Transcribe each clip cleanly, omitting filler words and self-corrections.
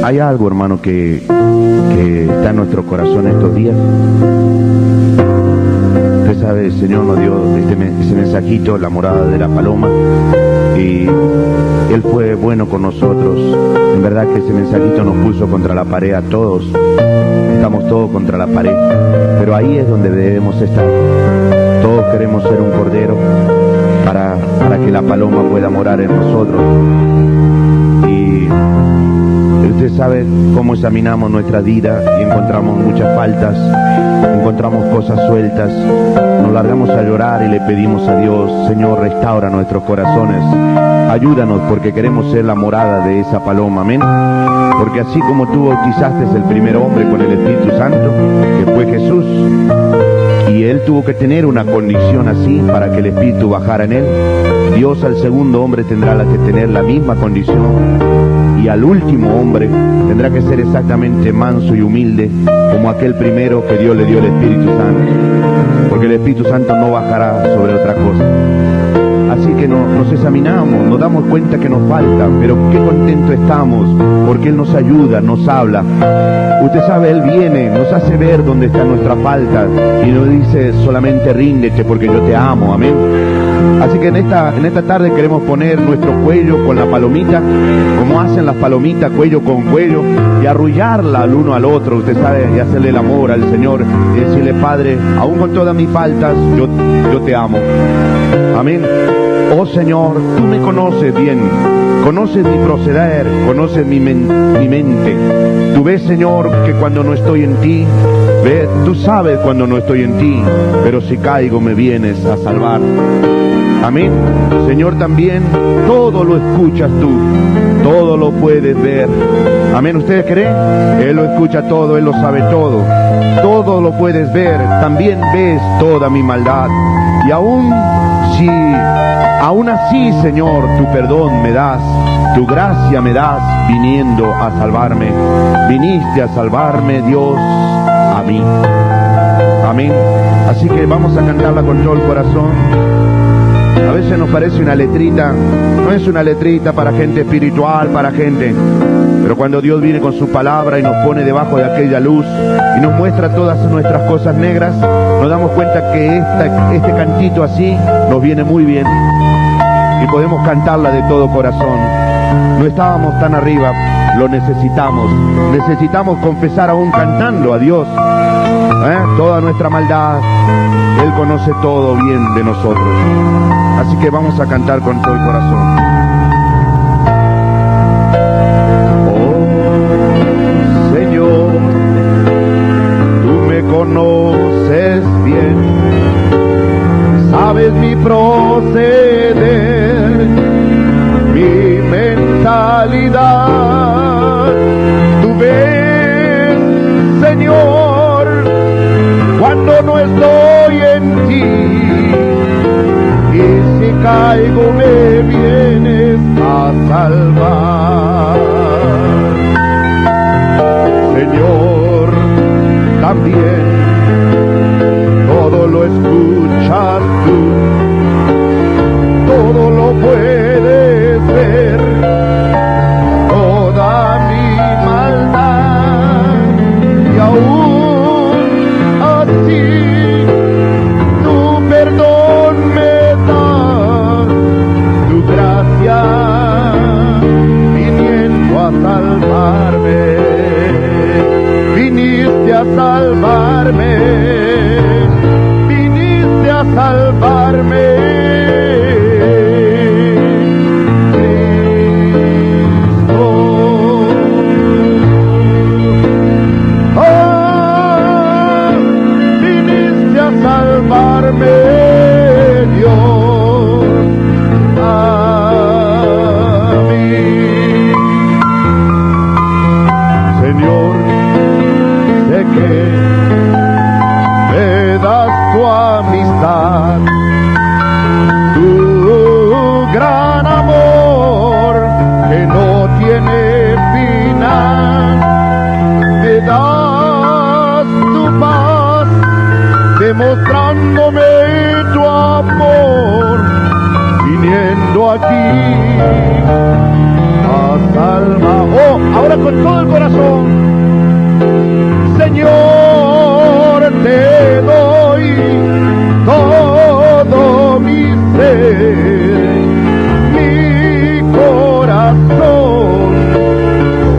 Hay algo, hermano, que está en nuestro corazón estos días. Usted sabe, el Señor nos dio ese mensajito, la morada de la paloma, y Él fue bueno con nosotros. En verdad que ese mensajito nos puso contra la pared a todos. Estamos todos contra la pared, pero ahí es donde debemos estar. Todos queremos ser un cordero para que la paloma pueda morar en nosotros. Y usted sabe cómo examinamos nuestra vida y encontramos muchas faltas, encontramos cosas sueltas, nos largamos a llorar y le pedimos a Dios: Señor, restaura nuestros corazones, ayúdanos, porque queremos ser la morada de esa paloma, amén. Porque así como tú bautizaste el primer hombre con el Espíritu Santo, que fue Jesús, y él tuvo que tener una condición así para que el Espíritu bajara en él, Dios al segundo hombre tendrá que tener la misma condición, y al último hombre tendrá que ser exactamente manso y humilde como aquel primero que Dios le dio el Espíritu Santo, porque el Espíritu Santo no bajará sobre otra cosa. Así que nos examinamos, nos damos cuenta que nos falta, pero qué contento estamos, porque Él nos ayuda, nos habla. Usted sabe, Él viene, nos hace ver dónde está nuestra falta y nos dice solamente ríndete porque yo te amo, amén. Así que en esta tarde queremos poner nuestro cuello con la palomita, como hacen las palomitas, cuello con cuello, y arrullarla al uno al otro, usted sabe, y hacerle el amor al Señor y decirle: Padre, aún con todas mis faltas, yo te amo, amén. Oh Señor, tú me conoces bien, conoces mi proceder, conoces mi mente. Tú ves, Señor, que cuando no estoy en ti, tú sabes cuando no estoy en ti, pero si caigo me vienes a salvar. Amén. Señor, también todo lo escuchas tú, todo lo puedes ver. Amén. ¿Ustedes creen? Él lo escucha todo, Él lo sabe todo, todo lo puedes ver. También ves toda mi maldad. Y aún así, Señor, tu perdón me das, tu gracia me das, viniendo a salvarme. Viniste a salvarme, Dios, a mí. Amén. Así que vamos a cantarla con todo el corazón. A veces nos parece una letrita, no es una letrita para gente espiritual, para gente, pero cuando Dios viene con su palabra y nos pone debajo de aquella luz y nos muestra todas nuestras cosas negras, nos damos cuenta que este cantito así nos viene muy bien y podemos cantarla de todo corazón. No estábamos tan arriba, lo necesitamos confesar aún cantando a Dios toda nuestra maldad. Él conoce todo bien de nosotros. Así que vamos a cantar con todo el corazón. Oh Señor, tú me conoces bien, sabes mi proceder, mi mentalidad. Tú ves, Señor, cuando no estoy en ti, y si caigo me vienes a salvar. Señor, también todo lo escuchas tú, todo lo puedes ver, toda mi maldad, y aún así tu perdón me da, tu gracia viniendo a salvarme, viniste a salvarme, viniste a salvarme. Tu gran amor que no tiene final, me das tu paz, demostrándome tu amor, viniendo aquí a salvado. Oh, ahora con todo el corazón. Señor, te doy todo mi ser, mi corazón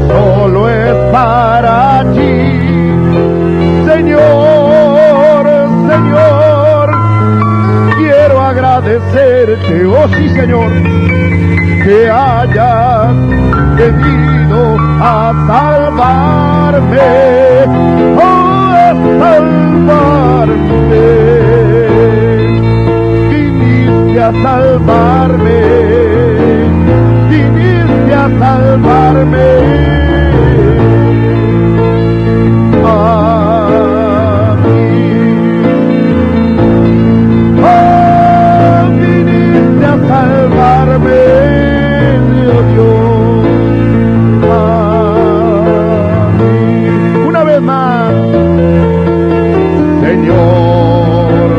solo es para ti. Señor, Señor, quiero agradecerte, oh sí Señor, que hayas venido a salvarme, a salvarme, viniste a salvarme, viniste a salvarme, a mí, oh, viniste a salvarme, oh Dios, a mí. Una vez más, Señor,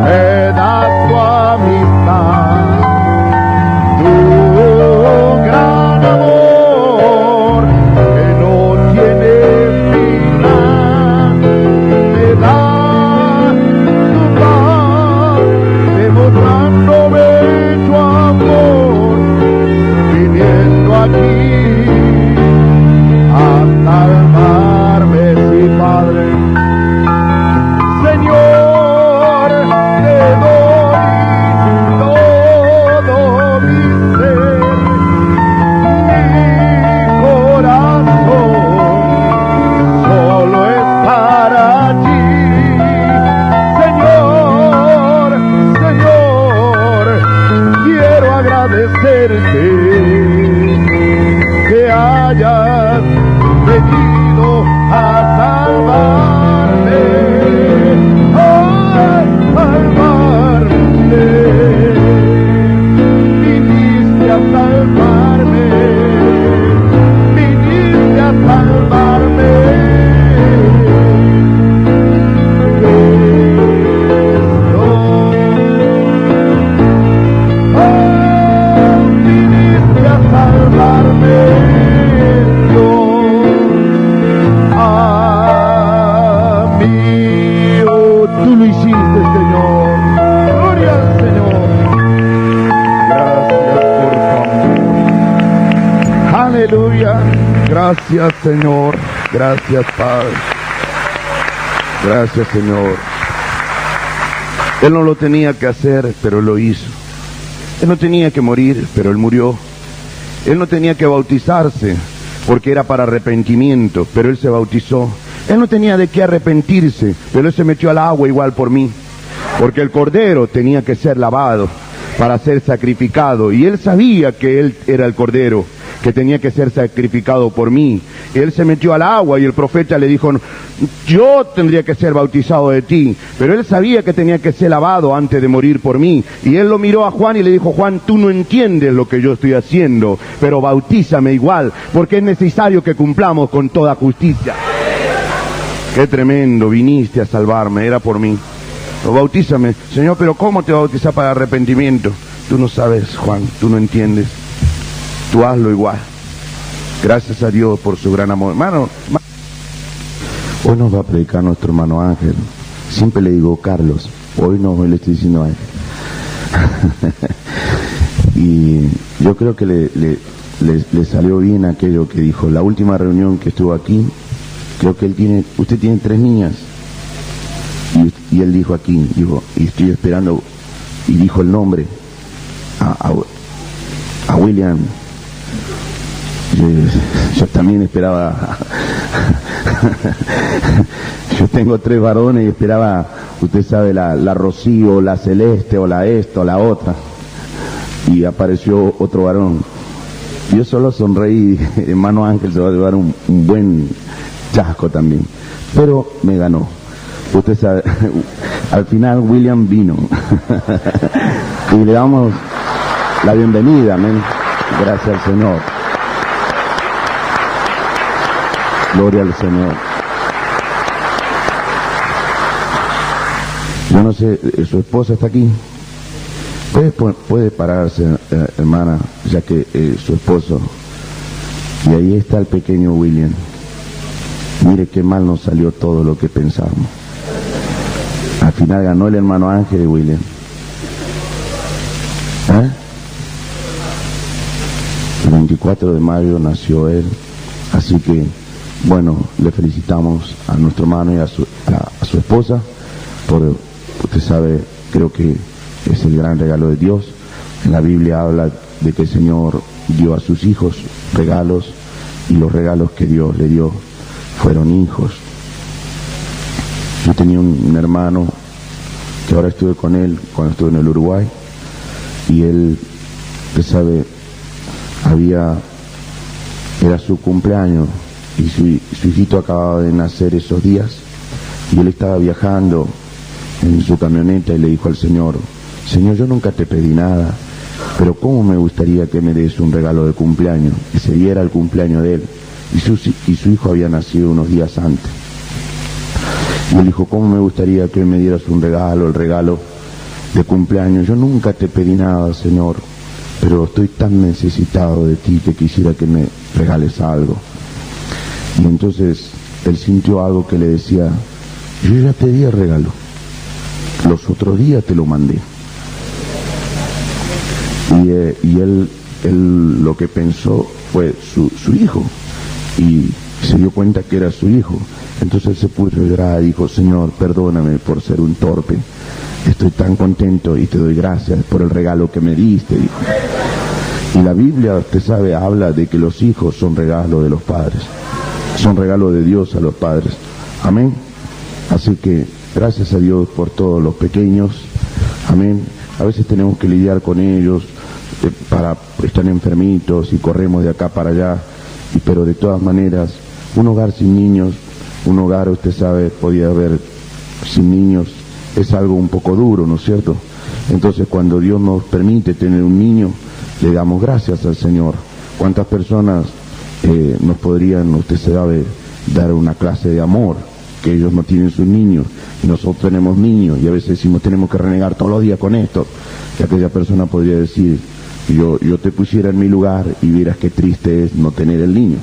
me das tu amistad, tu gran amor que no tiene final, me das tu paz, demostrándome tu amor, viniendo aquí a salvarme, sí, Padre. Señor, te doy todo mi ser, mi corazón solo es para ti. Señor, Señor, quiero agradecerte que hayas venido a salvarme, a salvarme, viniste a salvarme, viniste a salvarme. Viniste a salvarme, tú lo hiciste, Señor. Gloria al Señor. Gracias por tu amor. Aleluya. Gracias, Señor. Gracias, Padre. Gracias, Señor. Él no lo tenía que hacer, pero lo hizo. Él no tenía que morir, pero Él murió. Él no tenía que bautizarse, porque era para arrepentimiento, pero Él se bautizó. Él no tenía de qué arrepentirse, pero Él se metió al agua igual por mí, porque el cordero tenía que ser lavado para ser sacrificado, y Él sabía que Él era el cordero que tenía que ser sacrificado por mí. Él se metió al agua y el profeta le dijo, yo tendría que ser bautizado de ti, pero Él sabía que tenía que ser lavado antes de morir por mí, y Él lo miró a Juan y le dijo, Juan, tú no entiendes lo que yo estoy haciendo, pero bautízame igual, porque es necesario que cumplamos con toda justicia. Qué tremendo, viniste a salvarme, era por mí. Bautízame, Señor, pero ¿cómo te bautizar para arrepentimiento? Tú no sabes, Juan, tú no entiendes. Tú hazlo igual. Gracias a Dios por su gran amor. Hermano, hoy nos va a predicar nuestro hermano Ángel. Siempre le digo Carlos, hoy no, hoy le estoy diciendo Ángel. Y yo creo que le salió bien aquello que dijo. La última reunión que estuvo aquí, creo que usted tiene 3 niñas. Y él dijo aquí, dijo, y estoy esperando, y dijo el nombre, a William. Yo también esperaba, yo tengo 3 varones y esperaba, usted sabe, la Rocío, la Celeste, o la esta, o la otra, y apareció otro varón. Yo solo sonreí, hermano Ángel se va a llevar un buen chasco también, pero me ganó. Usted sabe, al final William vino y le damos la bienvenida, amén. Gracias al Señor. Gloria al Señor. Yo no sé, ¿su esposa está aquí? puede pararse, hermana, ya que su esposo. Y ahí está el pequeño William. Mire qué mal nos salió todo lo que pensábamos. Al final ganó el hermano Ángel y William. El 24 de mayo nació él. Así que, bueno, le felicitamos a nuestro hermano y a su esposa por, usted sabe, creo que es el gran regalo de Dios. En la Biblia habla de que el Señor dio a sus hijos regalos, y los regalos que Dios le dio fueron hijos. Yo tenía un hermano que ahora estuve con él cuando estuve en el Uruguay, y él, usted sabe, era su cumpleaños y su hijito acababa de nacer esos días, y él estaba viajando en su camioneta y le dijo al Señor: Señor, yo nunca te pedí nada, pero cómo me gustaría que me des un regalo de cumpleaños. Ese día era el cumpleaños de él, y su hijo había nacido unos días antes. Y él dijo: cómo me gustaría que me dieras un regalo, el regalo de cumpleaños. Yo nunca te pedí nada, Señor, pero estoy tan necesitado de ti que quisiera que me regales algo. Y entonces él sintió algo que le decía: yo ya te di el regalo, los otros días te lo mandé. Y él lo que pensó fue su hijo, y se dio cuenta que era su hijo. Entonces se puso a llorar y dijo: Señor, perdóname por ser un torpe, estoy tan contento y te doy gracias por el regalo que me diste, dijo. Y la Biblia, usted sabe, habla de que los hijos son regalo de los padres, son regalo de Dios a los padres. Amén. Así que gracias a Dios por todos los pequeños. Amén. A veces tenemos que lidiar con ellos, están enfermitos y corremos de acá para allá, pero de todas maneras, un hogar sin niños, un hogar, usted sabe, podía haber sin niños, es algo un poco duro, ¿no es cierto? Entonces, cuando Dios nos permite tener un niño, le damos gracias al Señor. ¿Cuántas personas nos podrían, usted sabe, dar una clase de amor, que ellos no tienen sus niños y nosotros tenemos niños, y a veces decimos: tenemos que renegar todos los días con esto? Que aquella persona podría decir: yo te pusiera en mi lugar y vieras qué triste es no tener el niño.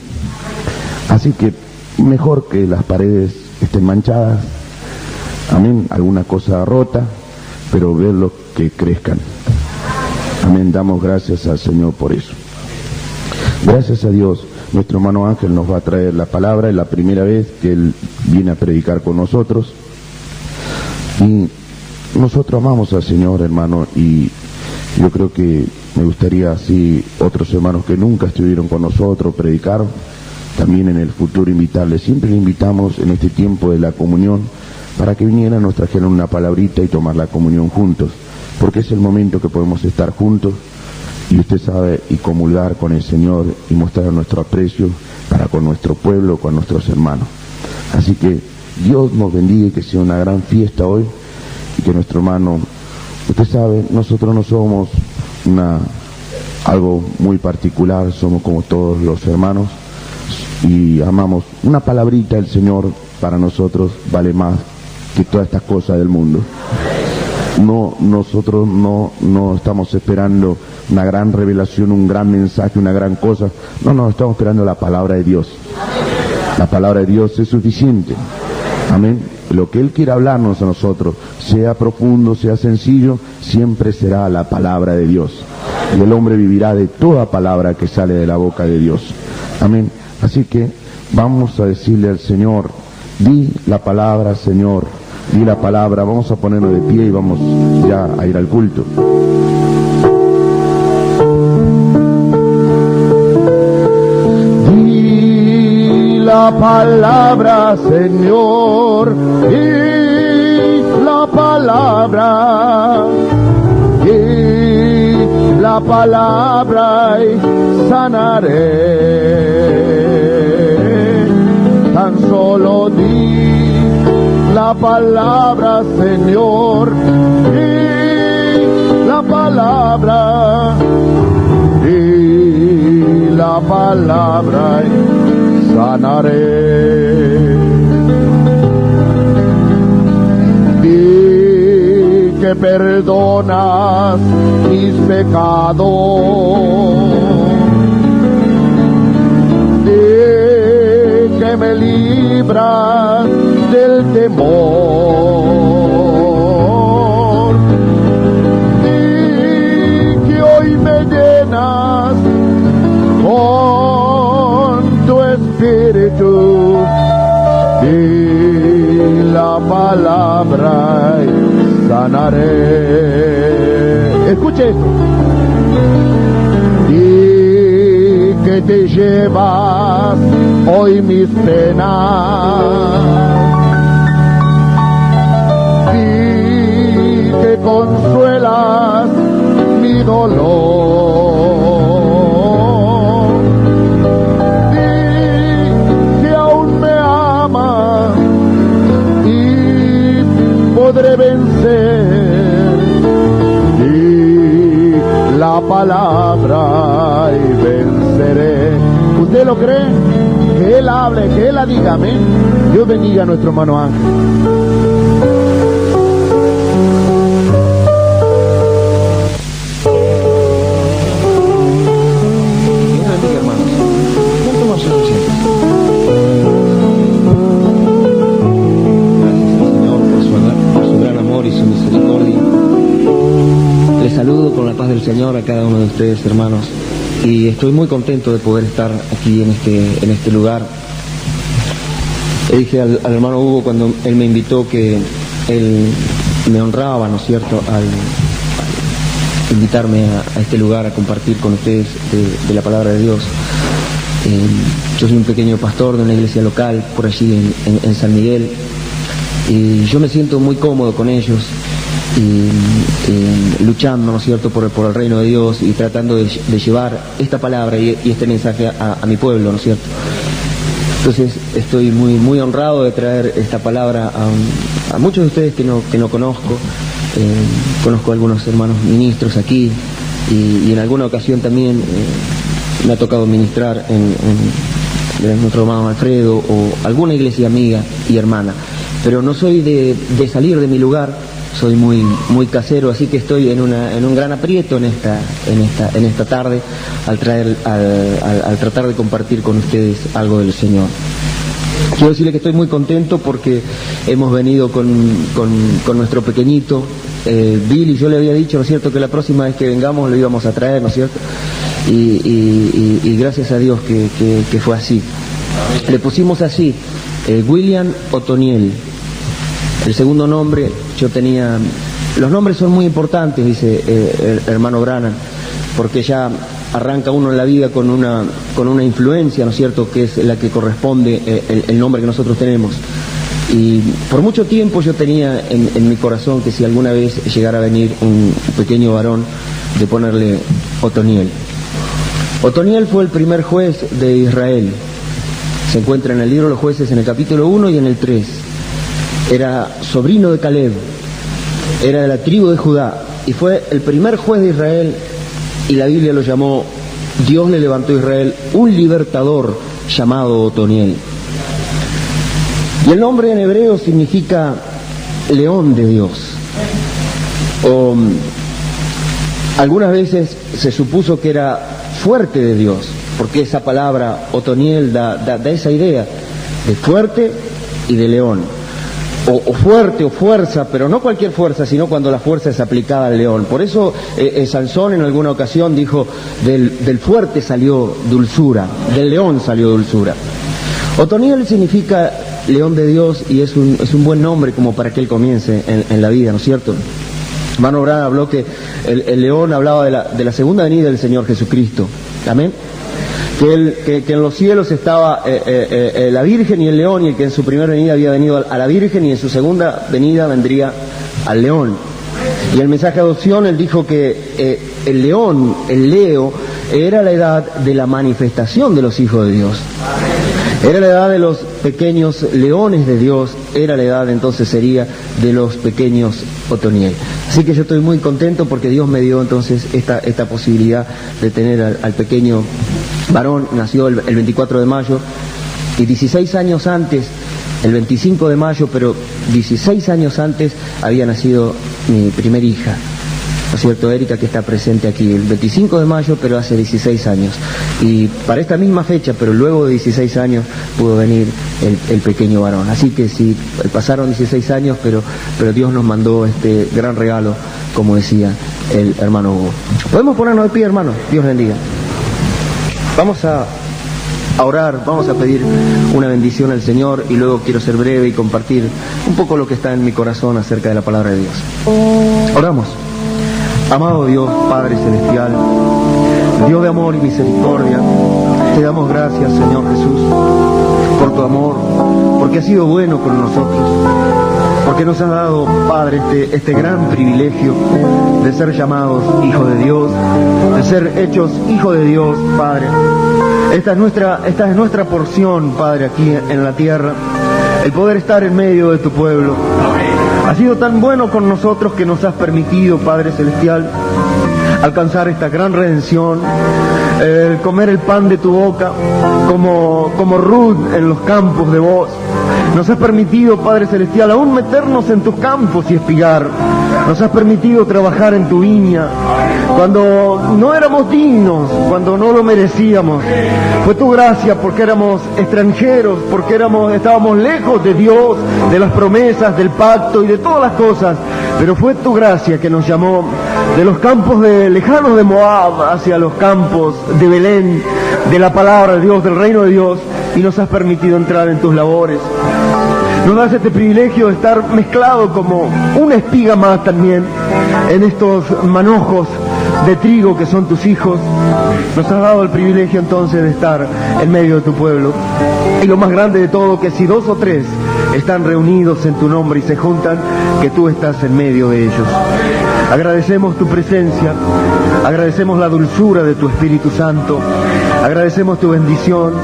Así que mejor que las paredes estén manchadas, amén, alguna cosa rota, pero verlos que crezcan. Amén, damos gracias al Señor por eso. Gracias a Dios, nuestro hermano Ángel nos va a traer la palabra, es la primera vez que él viene a predicar con nosotros, y nosotros amamos al Señor, hermano, y yo creo que me gustaría, así otros hermanos que nunca estuvieron con nosotros, predicaron, también en el futuro invitarles. Siempre le invitamos en este tiempo de la comunión para que vinieran, nos trajeran una palabrita y tomar la comunión juntos, porque es el momento que podemos estar juntos, y usted sabe, y comulgar con el Señor y mostrar nuestro aprecio para con nuestro pueblo, con nuestros hermanos. Así que Dios nos bendiga y que sea una gran fiesta hoy, y que nuestro hermano, usted sabe, nosotros no somos algo muy particular, somos como todos los hermanos y amamos. Una palabrita del Señor para nosotros vale más que todas estas cosas del mundo. Nosotros no estamos esperando una gran revelación, un gran mensaje, una gran cosa. No, estamos esperando la palabra de Dios. La palabra de Dios es suficiente. Amén. Lo que Él quiera hablarnos a nosotros, sea profundo, sea sencillo, siempre será la palabra de Dios. Y el hombre vivirá de toda palabra que sale de la boca de Dios. Amén. Así que vamos a decirle al Señor: di la palabra, Señor, di la palabra. Vamos a ponernos de pie y vamos ya a ir al culto. Di la palabra, Señor, di la palabra, di la palabra y sanaré. Tan solo di la palabra, Señor, di la palabra, di la palabra y sanaré. Di que perdonas mis pecados, que me libras del temor y que hoy me llenas con tu espíritu y la palabra sanaré. Escuche esto. Que te llevas hoy mis penas y que consuelas mi dolor y que aún me amas y podré vencer y la palabra y venceré. ¿Usted lo cree? Que Él hable, que Él la diga, amén. Dios bendiga a nuestro hermano Ángel. Dios bendiga, hermanos. ¿Cuánto más se siente? Gracias al Señor por su gran amor y su misericordia. Les saludo con la paz del Señor a cada uno de ustedes, hermanos, y estoy muy contento de poder estar aquí en este lugar. Le dije al hermano Hugo cuando él me invitó que él me honraba, ¿no es cierto?, al invitarme a este lugar a compartir con ustedes de la palabra de Dios. Yo soy un pequeño pastor de una iglesia local por allí en San Miguel, y yo me siento muy cómodo con ellos y luchando, ¿no es cierto?, por el reino de Dios y tratando de llevar esta palabra y este mensaje a mi pueblo, ¿no es cierto? Entonces estoy muy honrado de traer esta palabra a muchos de ustedes que no conozco. Conozco a algunos hermanos ministros aquí y en alguna ocasión también me ha tocado ministrar en nuestro hermano Alfredo o alguna iglesia amiga y hermana, pero no soy de salir de mi lugar. Soy muy casero, así que estoy en un gran aprieto en esta tarde al tratar de compartir con ustedes algo del Señor. Quiero decirle que estoy muy contento porque hemos venido con nuestro pequeñito Billy. Yo le había dicho, ¿no es cierto?, que la próxima vez que vengamos lo íbamos a traer, ¿no es cierto? Y gracias a Dios que fue así. Le pusimos así, William Otoniel. El segundo nombre, los nombres son muy importantes, dice el hermano Branham, porque ya arranca uno en la vida con una influencia, ¿no es cierto?, que es la que corresponde el nombre que nosotros tenemos. Y por mucho tiempo yo tenía en mi corazón que si alguna vez llegara a venir un pequeño varón, de ponerle Otoniel. Otoniel fue el primer juez de Israel. Se encuentra en el libro de los jueces en el capítulo 1 y en el 3. Era sobrino de Caleb, era de la tribu de Judá y fue el primer juez de Israel, y la Biblia lo llamó, Dios le levantó a Israel un libertador llamado Otoniel. Y el nombre en hebreo significa león de Dios. Algunas veces se supuso que era fuerte de Dios, porque esa palabra Otoniel da esa idea de fuerte y de león. O fuerte o fuerza, pero no cualquier fuerza, sino cuando la fuerza es aplicada al león. Por eso Sansón en alguna ocasión dijo, del fuerte salió dulzura, del león salió dulzura. Otoniel significa león de Dios y es un buen nombre como para que él comience en la vida, ¿no es cierto? Hermano Branham habló que el león hablaba de la segunda venida del Señor Jesucristo. Amén. Que en los cielos estaba la Virgen y el león, y el que en su primera venida había venido a la Virgen y en su segunda venida vendría al león. Y el mensaje de adopción, él dijo que el león, el Leo, era la edad de la manifestación de los hijos de Dios. Era la edad de los pequeños leones de Dios, era la edad entonces sería de los pequeños Otoniel. Así que yo estoy muy contento porque Dios me dio entonces esta posibilidad de tener al pequeño varón. Nació el 24 de mayo y 16 años antes, el 25 de mayo, pero 16 años antes había nacido mi primera hija. ¿no es cierto, Erika, que está presente aquí el 25 de mayo, pero hace 16 años? Y para esta misma fecha, pero luego de 16 años, pudo venir el pequeño varón. Así que sí, pasaron 16 años, pero Dios nos mandó este gran regalo, como decía el hermano Hugo. ¿Podemos ponernos de pie, hermano? Dios bendiga. Vamos a orar, vamos a pedir una bendición al Señor y luego quiero ser breve y compartir un poco lo que está en mi corazón acerca de la palabra de Dios. Oramos. Amado Dios, Padre Celestial, Dios de amor y misericordia, te damos gracias, Señor Jesús, por tu amor, porque has sido bueno con nosotros, porque nos has dado, Padre, este gran privilegio de ser llamados hijos de Dios, de ser hechos hijos de Dios, Padre. Esta es nuestra porción, Padre, aquí en la tierra, el poder estar en medio de tu pueblo. Has sido tan bueno con nosotros que nos has permitido, Padre Celestial, alcanzar esta gran redención, comer el pan de tu boca, como Ruth en los campos de Booz. Nos has permitido, Padre Celestial, aún meternos en tus campos y espigar. Nos has permitido trabajar en tu viña cuando no éramos dignos, cuando no lo merecíamos. Fue tu gracia porque éramos extranjeros, porque estábamos lejos de Dios, de las promesas, del pacto y de todas las cosas. Pero fue tu gracia que nos llamó de los campos lejanos de Moab hacia los campos de Belén, de la palabra de Dios, del reino de Dios, y nos has permitido entrar en tus labores. Nos das este privilegio de estar mezclado como una espiga más también en estos manojos de trigo que son tus hijos. Nos has dado el privilegio entonces de estar en medio de tu pueblo. Y lo más grande de todo, que si 2 o 3 están reunidos en tu nombre y se juntan, que tú estás en medio de ellos. Agradecemos tu presencia, agradecemos la dulzura de tu Espíritu Santo, agradecemos tu bendición.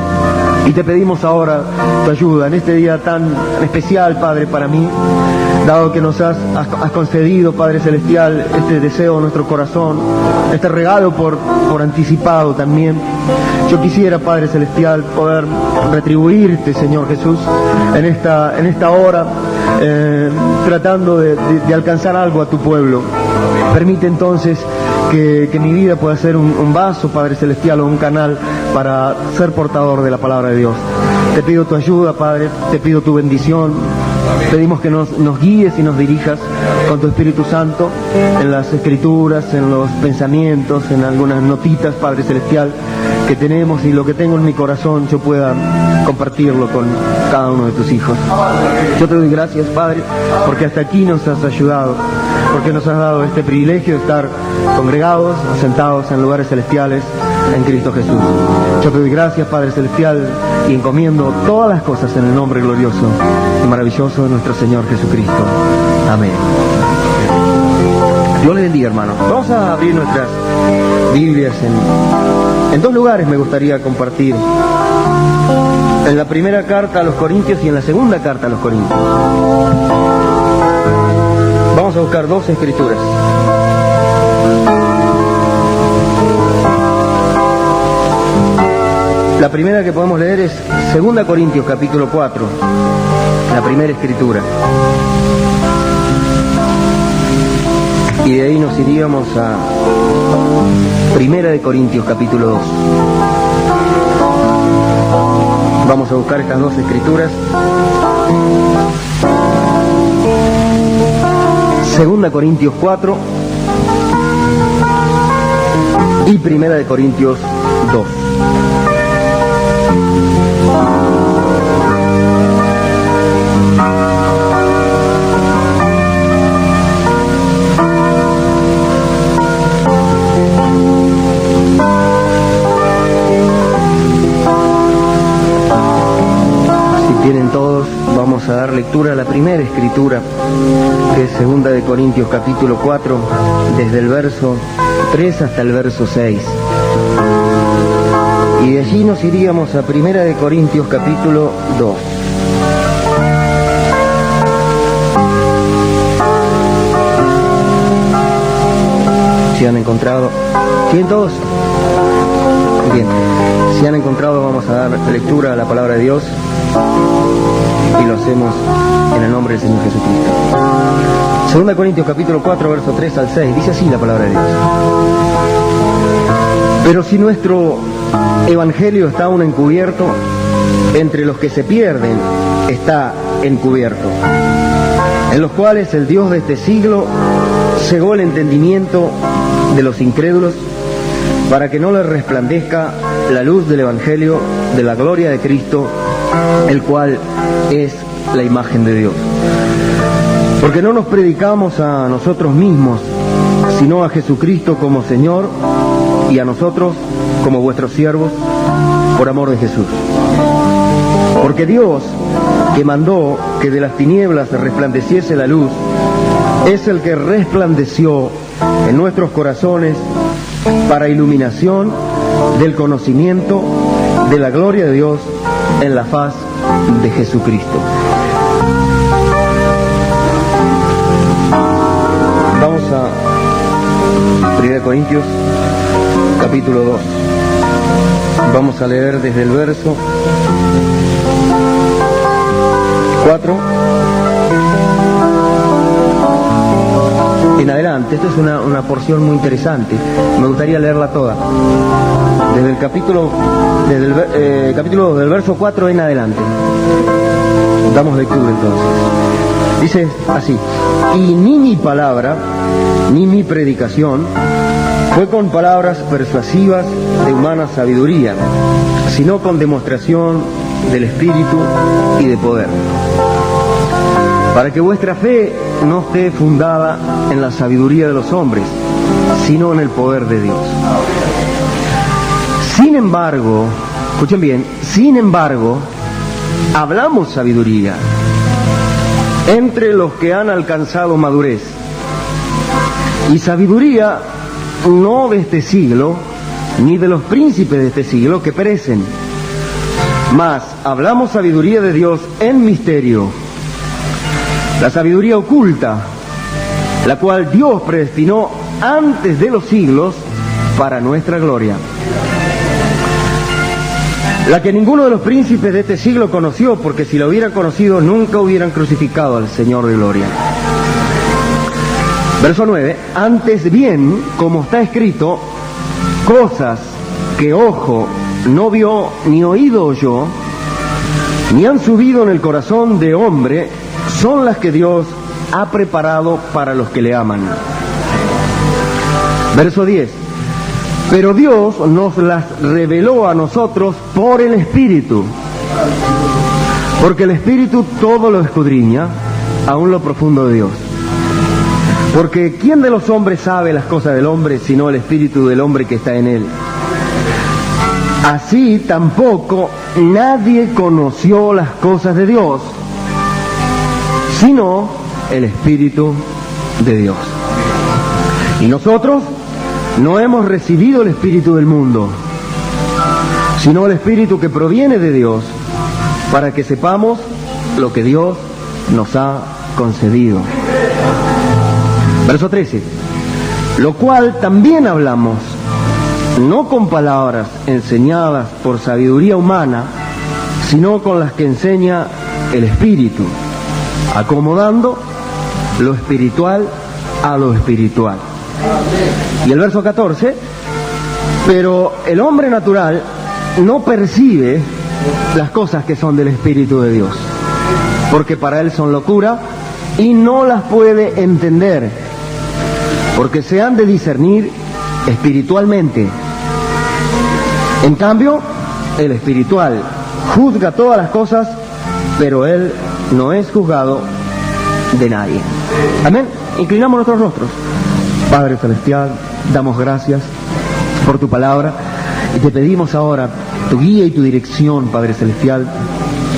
Y te pedimos ahora tu ayuda en este día tan especial, Padre, para mí, dado que nos has concedido, Padre Celestial, este deseo en nuestro corazón, este regalo por anticipado también. Yo quisiera, Padre Celestial, poder retribuirte, Señor Jesús, en esta hora, tratando de alcanzar algo a tu pueblo. Permite entonces que mi vida pueda ser un vaso, Padre Celestial, o un canal para ser portador de la palabra de Dios. Te pido tu ayuda, Padre, te pido tu bendición. Pedimos que nos guíes y nos dirijas con tu Espíritu Santo en las escrituras, en los pensamientos, en algunas notitas, Padre Celestial, que tenemos, y lo que tengo en mi corazón yo pueda compartirlo con cada uno de tus hijos. Yo te doy gracias, Padre, porque hasta aquí nos has ayudado, porque nos has dado este privilegio de estar congregados, asentados en lugares celestiales en Cristo Jesús. Yo te doy gracias, Padre Celestial, y encomiendo todas las cosas en el nombre glorioso y maravilloso de nuestro Señor Jesucristo. Amén. Dios les bendiga, hermanos. Vamos a abrir nuestras Biblias en 2 lugares. Me gustaría compartir: en la primera carta a los Corintios y en la segunda carta a los Corintios. Vamos a buscar 2 escrituras. La primera que podemos leer es 2 Corintios capítulo 4, la primera escritura. Y de ahí nos iríamos a 1 Corintios capítulo 2. Vamos a buscar estas 2 escrituras. 2 Corintios 4 y 1 Corintios 2. Tienen todos, vamos a dar lectura a la primera escritura, que es 2 Corintios capítulo 4, desde el verso 3 hasta el verso 6. Y de allí nos iríamos a 1 Corintios capítulo 2. ¿Se han encontrado? ¿Tienen todos? Bien, si han encontrado, vamos a dar lectura a la palabra de Dios y lo hacemos en el nombre del Señor Jesucristo. 2 Corintios capítulo 4, verso 3 al 6, dice así la palabra de Dios. Pero si nuestro evangelio está aún encubierto, entre los que se pierden está encubierto, en los cuales el Dios de este siglo cegó el entendimiento de los incrédulos, para que no les resplandezca la luz del evangelio de la gloria de Cristo, el cual es la imagen de Dios. Porque no nos predicamos a nosotros mismos, sino a Jesucristo como Señor, y a nosotros como vuestros siervos, por amor de Jesús. Porque Dios, que mandó que de las tinieblas resplandeciese la luz, es el que resplandeció en nuestros corazones para iluminación del conocimiento de la gloria de Dios en la faz de Jesucristo. Vamos a 1 Corintios capítulo 2. Vamos a leer desde el verso 4 en adelante. Esto es una porción muy interesante. Me gustaría leerla toda. Desde el capítulo 2, del verso 4 en adelante. Damos lectura entonces. Dice así: y ni mi palabra, ni mi predicación fue con palabras persuasivas de humana sabiduría, sino con demostración del Espíritu y de poder, para que vuestra fe no esté fundada en la sabiduría de los hombres, sino en el poder de Dios. Sin embargo, escuchen bien, sin embargo, hablamos sabiduría entre los que han alcanzado madurez, y sabiduría no de este siglo, ni de los príncipes de este siglo que perecen, mas hablamos sabiduría de Dios en misterio, la sabiduría oculta, la cual Dios predestinó antes de los siglos para nuestra gloria, la que ninguno de los príncipes de este siglo conoció, porque si lo hubieran conocido nunca hubieran crucificado al Señor de gloria. Verso 9: antes bien, como está escrito, cosas que ojo no vio, ni oído oyó, ni han subido en el corazón de hombre, son las que Dios ha preparado para los que le aman. Verso 10: pero Dios nos las reveló a nosotros por el Espíritu, porque el Espíritu todo lo escudriña, aun lo profundo de Dios. Porque ¿quién de los hombres sabe las cosas del hombre, sino el espíritu del hombre que está en él? Así tampoco nadie conoció las cosas de Dios, sino el Espíritu de Dios. Y nosotros no hemos recibido el espíritu del mundo, sino el Espíritu que proviene de Dios, para que sepamos lo que Dios nos ha concedido. Verso 13: lo cual también hablamos, no con palabras enseñadas por sabiduría humana, sino con las que enseña el Espíritu, acomodando lo espiritual a lo espiritual. Y el verso 14: pero el hombre natural no percibe las cosas que son del Espíritu de Dios, porque para él son locura y no las puede entender, porque se han de discernir espiritualmente. En cambio, el espiritual juzga todas las cosas, pero él no es juzgado de nadie. Amén. Inclinamos nuestros rostros. Padre Celestial, damos gracias por tu palabra y te pedimos ahora tu guía y tu dirección, Padre Celestial,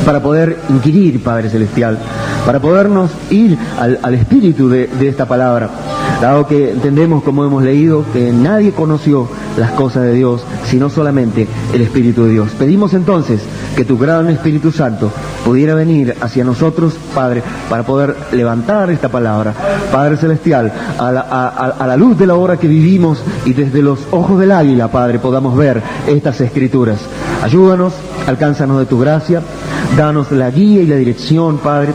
para poder inquirir, Padre Celestial, para podernos ir al espíritu de esta palabra, dado que entendemos, como hemos leído, que nadie conoció las cosas de Dios, sino solamente el Espíritu de Dios. Pedimos entonces que tu gran Espíritu Santo pudiera venir hacia nosotros, Padre, para poder levantar esta palabra, Padre Celestial, a la luz de la hora que vivimos y desde los ojos del águila, Padre, podamos ver estas escrituras. Ayúdanos, alcánzanos de tu gracia, danos la guía y la dirección, Padre,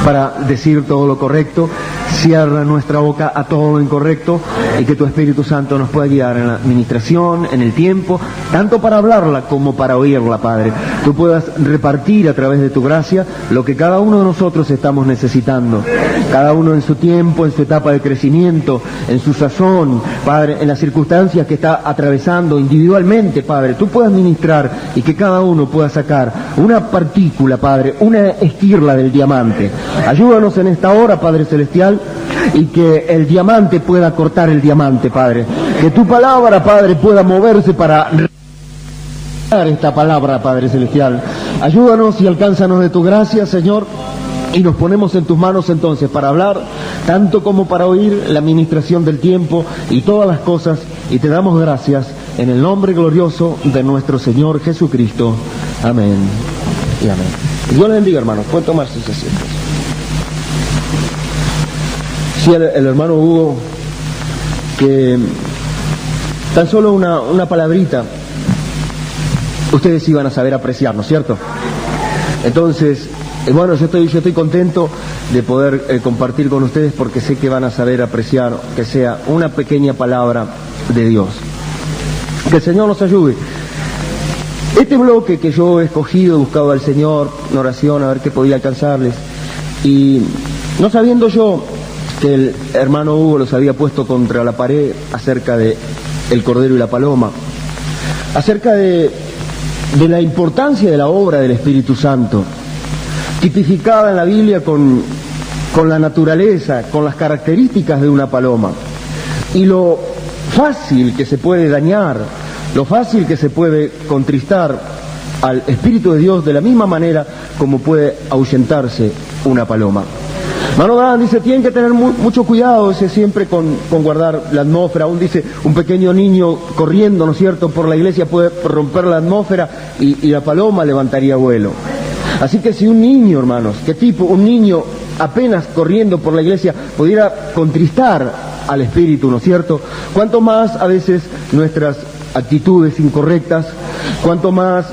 para decir todo lo correcto. Cierra nuestra boca a todo lo incorrecto y que tu Espíritu Santo nos pueda guiar en la administración, en el tiempo, tanto para hablarla como para oírla, Padre. Tú puedas repartir a través de tu gracia lo que cada uno de nosotros estamos necesitando. Cada uno en su tiempo, en su etapa de crecimiento, en su sazón, Padre, en las circunstancias que está atravesando individualmente, Padre. Tú puedas ministrar y que cada uno pueda sacar una partícula, Padre, una esquirla del diamante. Ayúdanos en esta hora, Padre Celestial, y que el diamante pueda cortar el diamante, Padre. Que tu palabra, Padre, pueda moverse para esta palabra, Padre Celestial. Ayúdanos y alcánzanos de tu gracia, Señor, y nos ponemos en tus manos entonces para hablar, tanto como para oír la administración del tiempo y todas las cosas, y te damos gracias en el nombre glorioso de nuestro Señor Jesucristo. Amén y amén. Dios les bendiga, hermanos. Pueden tomar sus asientos. Sí, el hermano Hugo, que tan solo una palabrita, ustedes iban a saber apreciar, ¿no es cierto? Entonces, bueno, yo estoy contento de poder compartir con ustedes porque sé que van a saber apreciar, que sea una pequeña palabra de Dios. Que el Señor nos ayude. Este bloque que yo he escogido, he buscado al Señor en oración a ver qué podía alcanzarles, y no sabiendo yo que el hermano Hugo los había puesto contra la pared acerca de el Cordero y la Paloma, acerca de la importancia de la obra del Espíritu Santo, tipificada en la Biblia con la naturaleza, con las características de una paloma, y lo fácil que se puede dañar, lo fácil que se puede contristar al Espíritu de Dios de la misma manera como puede ahuyentarse una paloma. Hermano Dan dice, tienen que tener mucho cuidado, dice, siempre con guardar la atmósfera. Aún dice, un pequeño niño corriendo, ¿no es cierto?, por la iglesia puede romper la atmósfera y la paloma levantaría vuelo. Así que si un niño, hermanos, ¿qué tipo? Un niño apenas corriendo por la iglesia pudiera contristar al Espíritu, ¿no es cierto? Cuanto más a veces nuestras actitudes incorrectas, cuanto más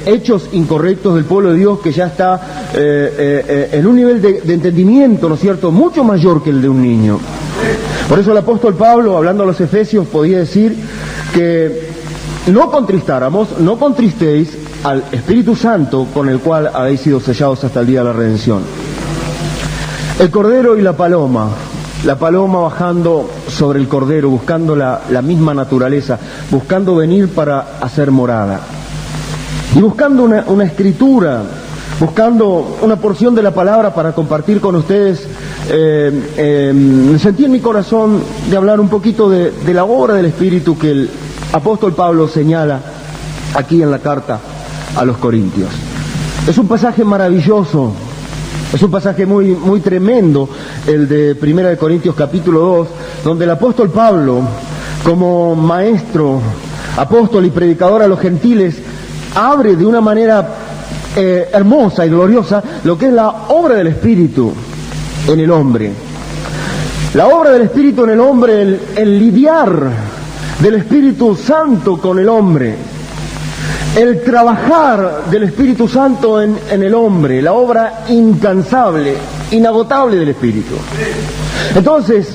hechos incorrectos del pueblo de Dios que ya está en un nivel de entendimiento, ¿no es cierto?, mucho mayor que el de un niño. Por eso el apóstol Pablo, hablando a los Efesios, podía decir que no contristáramos, no contristéis al Espíritu Santo con el cual habéis sido sellados hasta el día de la redención. El Cordero y la Paloma bajando sobre el Cordero, buscando la misma naturaleza, buscando venir para hacer morada. Y buscando una escritura, buscando una porción de la palabra para compartir con ustedes, sentí en mi corazón de hablar un poquito de la obra del Espíritu que el apóstol Pablo señala aquí en la carta a los Corintios. Es un pasaje maravilloso. Es un pasaje muy tremendo, el de 1 Corintios capítulo 2, donde el apóstol Pablo, como maestro, apóstol y predicador a los gentiles, abre de una manera hermosa y gloriosa lo que es la obra del Espíritu en el hombre. La obra del Espíritu en el hombre, el lidiar del Espíritu Santo con el hombre. El trabajar del Espíritu Santo en el hombre, la obra incansable, inagotable del Espíritu. Entonces,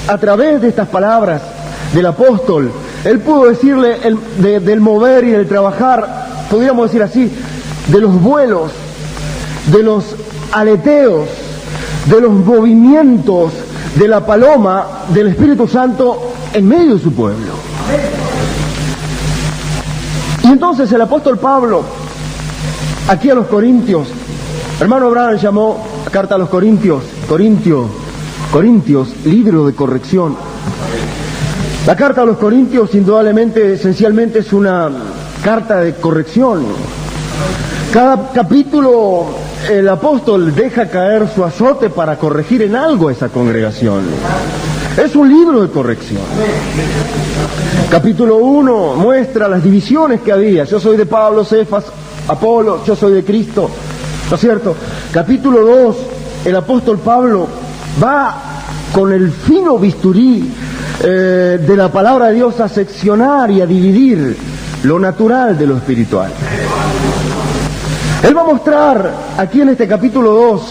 a través de estas palabras del apóstol, él pudo decirle del mover y del trabajar, podríamos decir así, de los vuelos, de los aleteos, de los movimientos de la paloma del Espíritu Santo en medio de su pueblo. Y entonces el apóstol Pablo, aquí a los Corintios, hermano Abraham llamó carta a los Corintios, libro de corrección. La carta a los Corintios, indudablemente, esencialmente es una carta de corrección. Cada capítulo el apóstol deja caer su azote para corregir en algo a esa congregación. Es un libro de corrección. Capítulo 1 muestra las divisiones que había. Yo soy de Pablo, Cefas, Apolo, yo soy de Cristo. ¿No es cierto? Capítulo 2, el apóstol Pablo va con el fino bisturí de la palabra de Dios a seccionar y a dividir lo natural de lo espiritual. Él va a mostrar aquí en este capítulo 2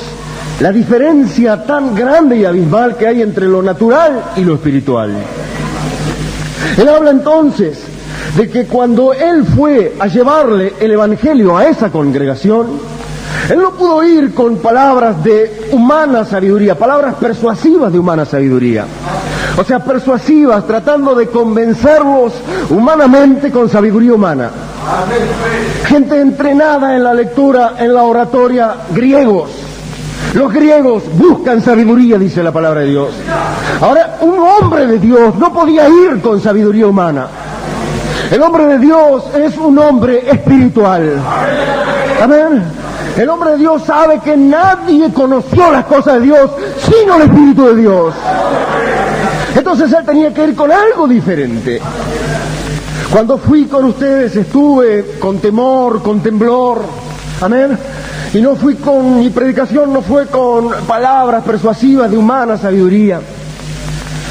la diferencia tan grande y abismal que hay entre lo natural y lo espiritual. Él habla entonces de que cuando él fue a llevarle el evangelio a esa congregación, él no pudo ir con palabras de humana sabiduría, palabras persuasivas de humana sabiduría. O sea, persuasivas, tratando de convencerlos humanamente con sabiduría humana. Gente entrenada en la lectura, en la oratoria, griegos. Los griegos buscan sabiduría, dice la palabra de Dios. Ahora, un hombre de Dios no podía ir con sabiduría humana. El hombre de Dios es un hombre espiritual. Amén. El hombre de Dios sabe que nadie conoció las cosas de Dios sino el Espíritu de Dios. Entonces él tenía que ir con algo diferente. Cuando fui con ustedes estuve con temor, con temblor. Amén. Y no fui con, mi predicación no fue con palabras persuasivas de humana sabiduría.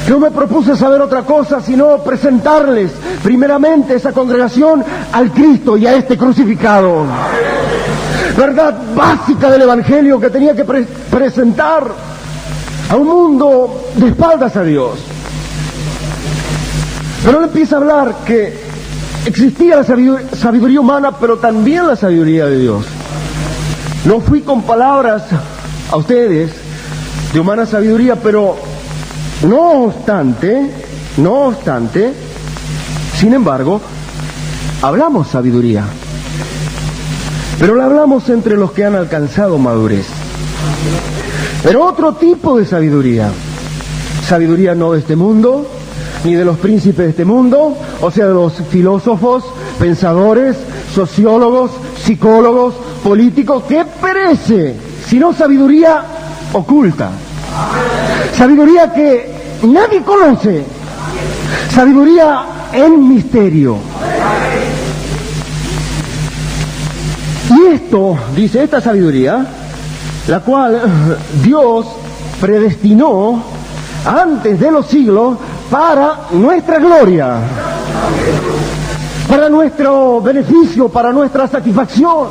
No me propuse saber otra cosa sino presentarles primeramente esa congregación al Cristo y a este crucificado. Verdad básica del Evangelio que tenía que presentar a un mundo de espaldas a Dios. Pero él empieza a hablar que existía la sabiduría humana, pero también la sabiduría de Dios. No fui con palabras a ustedes de humana sabiduría, pero no obstante, sin embargo, hablamos sabiduría. Pero la hablamos entre los que han alcanzado madurez. Pero otro tipo de sabiduría. Sabiduría no de este mundo, ni de los príncipes de este mundo, o sea, de los filósofos, pensadores, sociólogos, psicólogos, políticos, que perece, sino sabiduría oculta. Sabiduría que nadie conoce. Sabiduría en misterio. Y esto, dice, esta sabiduría, la cual Dios predestinó antes de los siglos para nuestra gloria, para nuestro beneficio, para nuestra satisfacción,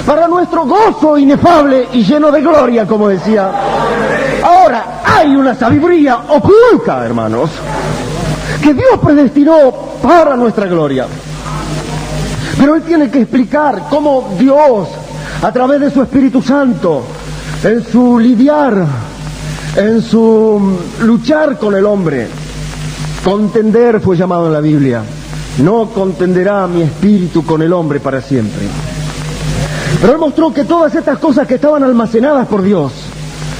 para nuestro gozo inefable y lleno de gloria, como decía. Ahora, hay una sabiduría oculta, hermanos, que Dios predestinó para nuestra gloria. Pero Él tiene que explicar cómo Dios, a través de su Espíritu Santo, en su lidiar, en su luchar con el hombre, contender fue llamado en la Biblia. No contenderá mi espíritu con el hombre para siempre. Pero Él mostró que todas estas cosas que estaban almacenadas por Dios,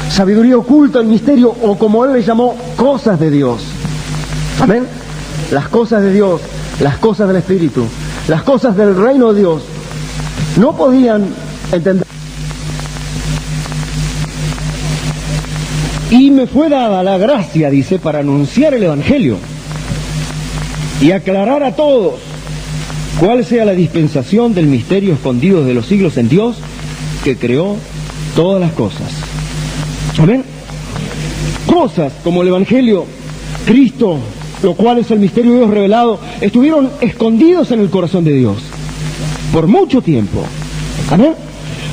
sabiduría oculta, el misterio, o como Él le llamó, cosas de Dios. Amén. Las cosas de Dios, las cosas del Espíritu, las cosas del reino de Dios, no podían entender. Y me fue dada la gracia, dice, para anunciar el Evangelio y aclarar a todos cuál sea la dispensación del misterio escondido de los siglos en Dios, que creó todas las cosas. Amén. Cosas como el Evangelio, Cristo, lo cual es el misterio de Dios revelado, estuvieron escondidos en el corazón de Dios por mucho tiempo. Amén.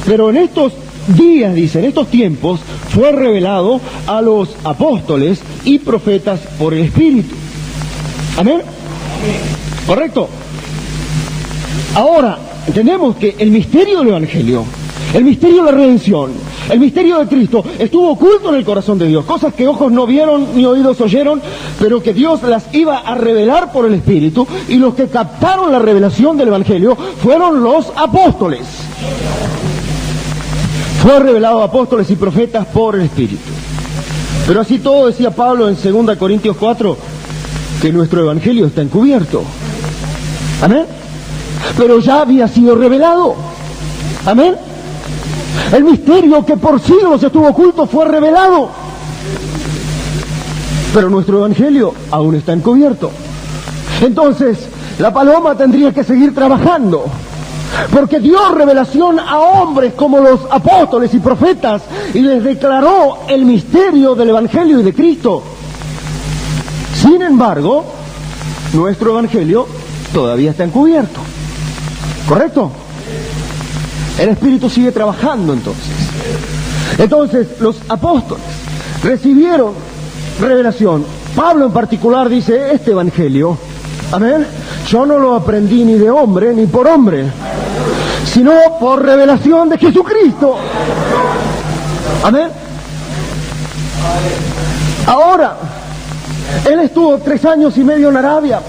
Pero en estos días, dice, en estos tiempos, fue revelado a los apóstoles y profetas por el Espíritu. Amén. ¿Correcto? Ahora, entendemos que el misterio del Evangelio, el misterio de la redención, el misterio de Cristo estuvo oculto en el corazón de Dios, cosas que ojos no vieron ni oídos oyeron, pero que Dios las iba a revelar por el Espíritu, y los que captaron la revelación del Evangelio fueron los apóstoles. Fue revelado a apóstoles y profetas por el Espíritu. Pero así todo, decía Pablo en 2 Corintios 4, que nuestro Evangelio está encubierto. Amén. Pero ya había sido revelado. Amén. El misterio que por siglos estuvo oculto fue revelado. Pero nuestro Evangelio aún está encubierto. Entonces, la paloma tendría que seguir trabajando porque dio revelación a hombres como los apóstoles y profetas y les declaró el misterio del Evangelio y de Cristo. Sin embargo, nuestro Evangelio todavía está encubierto. ¿Correcto? El Espíritu sigue trabajando entonces. Entonces, los apóstoles recibieron revelación. Pablo en particular dice, este Evangelio, amén, yo no lo aprendí ni de hombre ni por hombre, sino por revelación de Jesucristo. Amén. Ahora, él estuvo 3 años y medio en Arabia.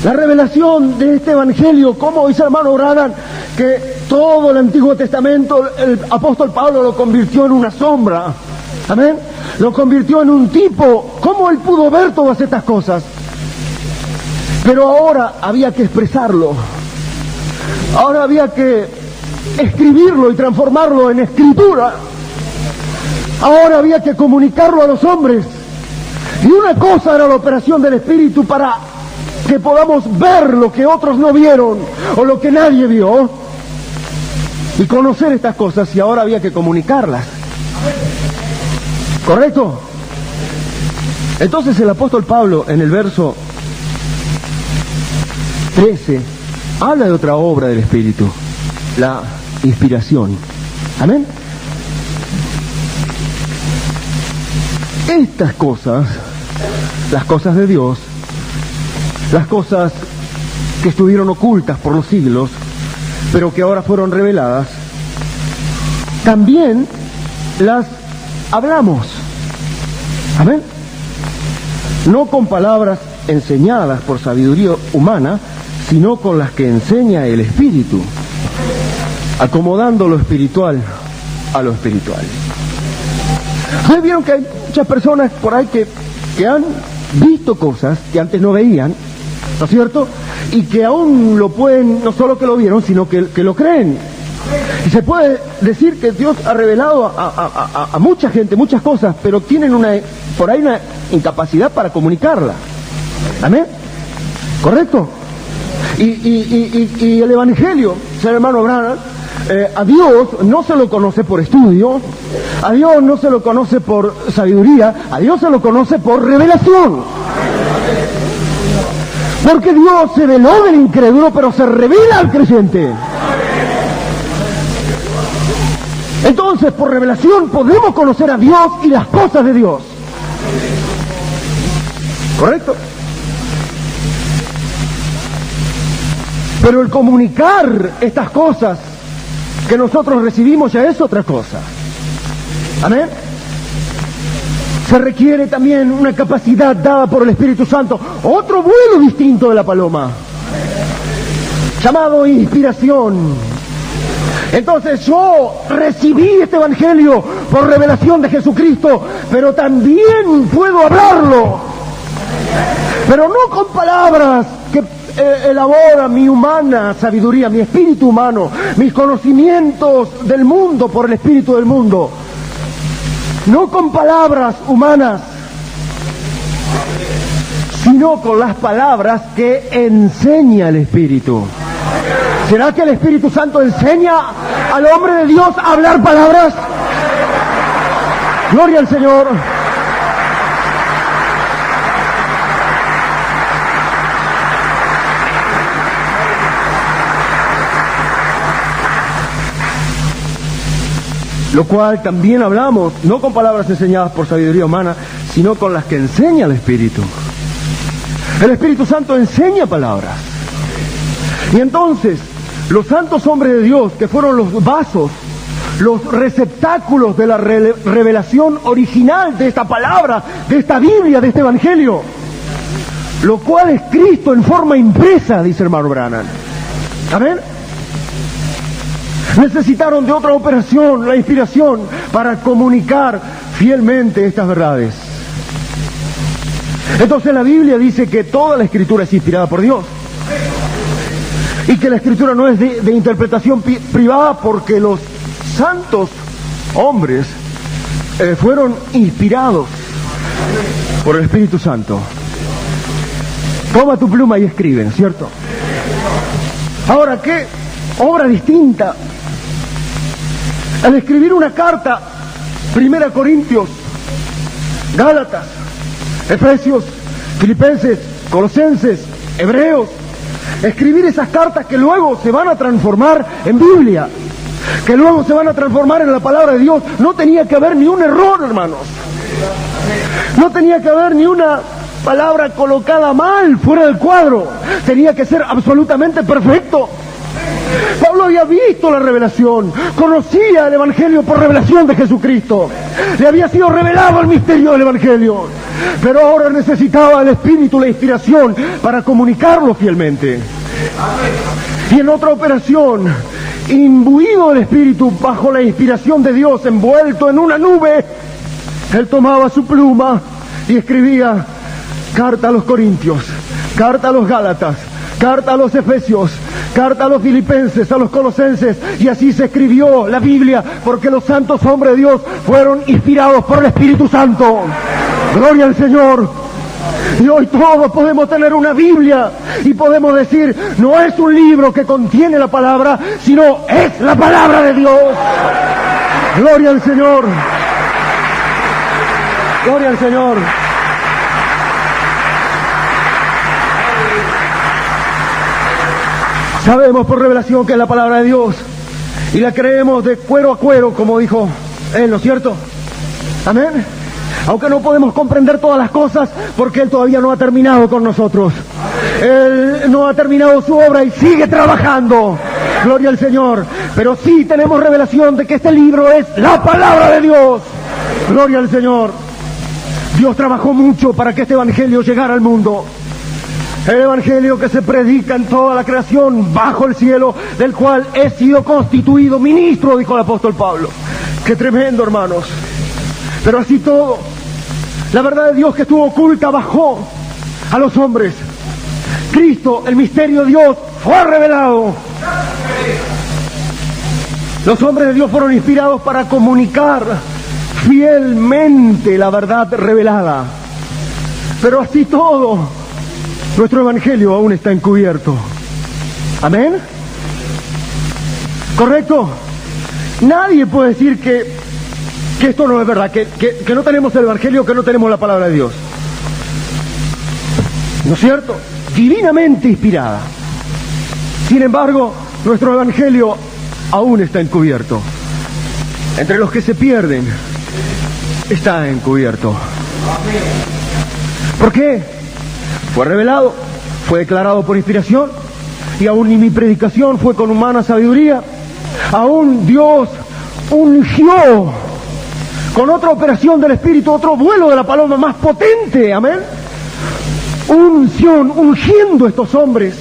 La revelación de este Evangelio, como dice el hermano Branham, que todo el Antiguo Testamento, el apóstol Pablo lo convirtió en una sombra. Amén. Lo convirtió en un tipo. ¿Cómo él pudo ver todas estas cosas? Pero ahora había que expresarlo. Ahora había que escribirlo y transformarlo en escritura. Ahora había que comunicarlo a los hombres. Y una cosa era la operación del Espíritu para que podamos ver lo que otros no vieron o lo que nadie vio y conocer estas cosas, y ahora había que comunicarlas. ¿Correcto? Entonces el apóstol Pablo en el verso 13 habla de otra obra del Espíritu, la inspiración. Amén. Estas cosas, las cosas de Dios, las cosas que estuvieron ocultas por los siglos, pero que ahora fueron reveladas, también las hablamos. Amén. No con palabras enseñadas por sabiduría humana, sino con las que enseña el Espíritu, acomodando lo espiritual a lo espiritual. Ustedes vieron que hay muchas personas por ahí que han visto cosas que antes no veían, ¿no es cierto? Y que aún lo pueden, no solo que lo vieron, sino que lo creen. Y se puede decir que Dios ha revelado a mucha gente muchas cosas, pero tienen por ahí una incapacidad para comunicarla. ¿Amén? ¿Correcto? Y el Evangelio, señor hermano Branham, a Dios no se lo conoce por estudio, a Dios no se lo conoce por sabiduría, a Dios se lo conoce por revelación. Porque Dios se veló del incrédulo, pero se revela al creyente. Entonces, por revelación podemos conocer a Dios y las cosas de Dios. ¿Correcto? Pero el comunicar estas cosas que nosotros recibimos ya es otra cosa. Amén. Se requiere también una capacidad dada por el Espíritu Santo, otro vuelo distinto de la paloma, llamado inspiración. Entonces yo recibí este Evangelio por revelación de Jesucristo, pero también puedo hablarlo, pero no con palabras que elabora mi humana sabiduría, mi espíritu humano, mis conocimientos del mundo por el espíritu del mundo, no con palabras humanas, sino con las palabras que enseña el Espíritu. ¿Será que el Espíritu Santo enseña al hombre de Dios a hablar palabras? Gloria al Señor. Lo cual también hablamos, no con palabras enseñadas por sabiduría humana, sino con las que enseña el Espíritu. El Espíritu Santo enseña palabras. Y entonces, los santos hombres de Dios, que fueron los vasos, los receptáculos de la revelación original de esta palabra, de esta Biblia, de este Evangelio, lo cual es Cristo en forma impresa, dice el hermano Branham. ¿Amén? Necesitaron de otra operación, la inspiración, para comunicar fielmente estas verdades. Entonces la Biblia dice que toda la Escritura es inspirada por Dios. Y que la Escritura no es de interpretación privada, porque los santos hombres fueron inspirados por el Espíritu Santo. Toma tu pluma y escribe, ¿no es cierto? Ahora, ¿qué obra distinta. Al escribir una carta, 1 Corintios, Gálatas, Efesios, Filipenses, Colosenses, Hebreos, escribir esas cartas que luego se van a transformar en Biblia, que luego se van a transformar en la palabra de Dios, no tenía que haber ni un error, hermanos. No tenía que haber ni una palabra colocada mal, fuera del cuadro. Tenía que ser absolutamente perfecto. Pablo había visto la revelación, conocía el Evangelio por revelación de Jesucristo. Le había sido revelado el misterio del Evangelio. Pero ahora necesitaba el Espíritu, la inspiración, para comunicarlo fielmente. Y en otra operación, imbuido del Espíritu, bajo la inspiración de Dios, envuelto en una nube, él tomaba su pluma y escribía carta a los Corintios, carta a los Gálatas, carta a los Efesios, carta a los Filipenses, a los Colosenses, y así se escribió la Biblia, porque los santos hombres de Dios fueron inspirados por el Espíritu Santo. Gloria al Señor. Y hoy todos podemos tener una Biblia y podemos decir, no es un libro que contiene la palabra, sino es la palabra de Dios. Gloria al Señor. Gloria al Señor. Sabemos por revelación que es la palabra de Dios y la creemos de cuero a cuero, como dijo él, ¿no es cierto? Amén. Aunque no podemos comprender todas las cosas porque Él todavía no ha terminado con nosotros. Él no ha terminado su obra y sigue trabajando. Gloria al Señor. Pero sí tenemos revelación de que este libro es la palabra de Dios. Gloria al Señor. Dios trabajó mucho para que este evangelio llegara al mundo. El evangelio que se predica en toda la creación bajo el cielo, del cual he sido constituido ministro, dijo el apóstol Pablo. Qué tremendo, hermanos. Pero así todo, la verdad de Dios que estuvo oculta bajó a los hombres. Cristo, el misterio de Dios, fue revelado. Los hombres de Dios fueron inspirados para comunicar fielmente la verdad revelada. Pero así todo, nuestro evangelio aún está encubierto. ¿Amén? ¿Correcto? Nadie puede decir que esto no es verdad, que no tenemos el evangelio, que no tenemos la palabra de Dios. ¿No es cierto? Divinamente inspirada. Sin embargo, nuestro evangelio aún está encubierto. Entre los que se pierden, está encubierto. ¿Por qué? Fue revelado, fue declarado por inspiración, y aún ni mi predicación fue con humana sabiduría. Aún Dios ungió con otra operación del Espíritu, otro vuelo de la paloma más potente, amén. Unción, ungiendo a estos hombres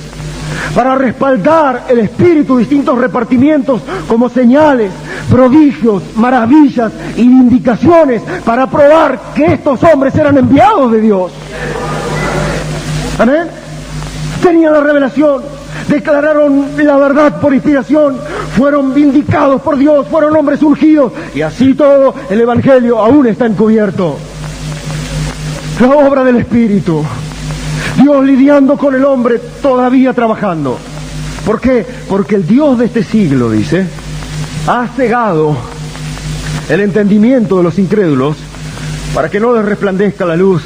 para respaldar el Espíritu, distintos repartimientos como señales, prodigios, maravillas y indicaciones para probar que estos hombres eran enviados de Dios. Amén. Tenían la revelación, declararon la verdad por inspiración, fueron vindicados por Dios, fueron hombres ungidos, y así todo el evangelio aún está encubierto. La obra del Espíritu, Dios lidiando con el hombre, todavía trabajando. ¿Por qué? Porque el Dios de este siglo, dice, ha cegado el entendimiento de los incrédulos para que no les resplandezca la luz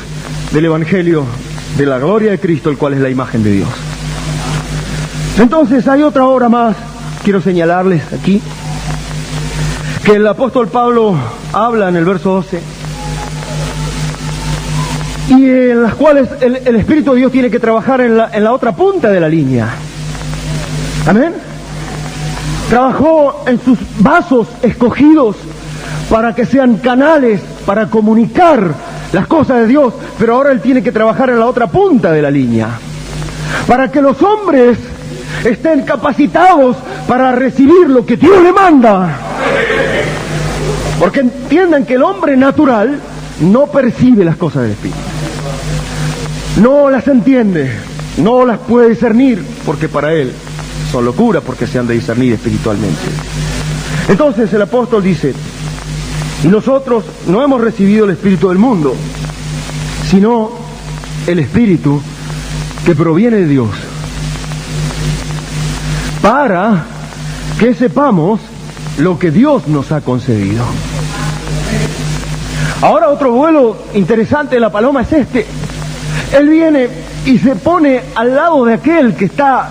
del evangelio de la gloria de Cristo, el cual es la imagen de Dios. Entonces hay otra obra más, quiero señalarles aquí, que el apóstol Pablo habla en el verso 12, y en las cuales el Espíritu de Dios tiene que trabajar en la otra punta de la línea. Amén. Trabajó en sus vasos escogidos para que sean canales para comunicar las cosas de Dios, pero ahora Él tiene que trabajar en la otra punta de la línea, para que los hombres estén capacitados para recibir lo que Dios le manda. Porque entiendan que el hombre natural no percibe las cosas del Espíritu, no las entiende, no las puede discernir, porque para él son locura, porque se han de discernir espiritualmente. Entonces el apóstol dice, y nosotros no hemos recibido el espíritu del mundo, sino el espíritu que proviene de Dios, para que sepamos lo que Dios nos ha concedido. Ahora otro vuelo interesante de la paloma es este. Él viene y se pone al lado de aquel que está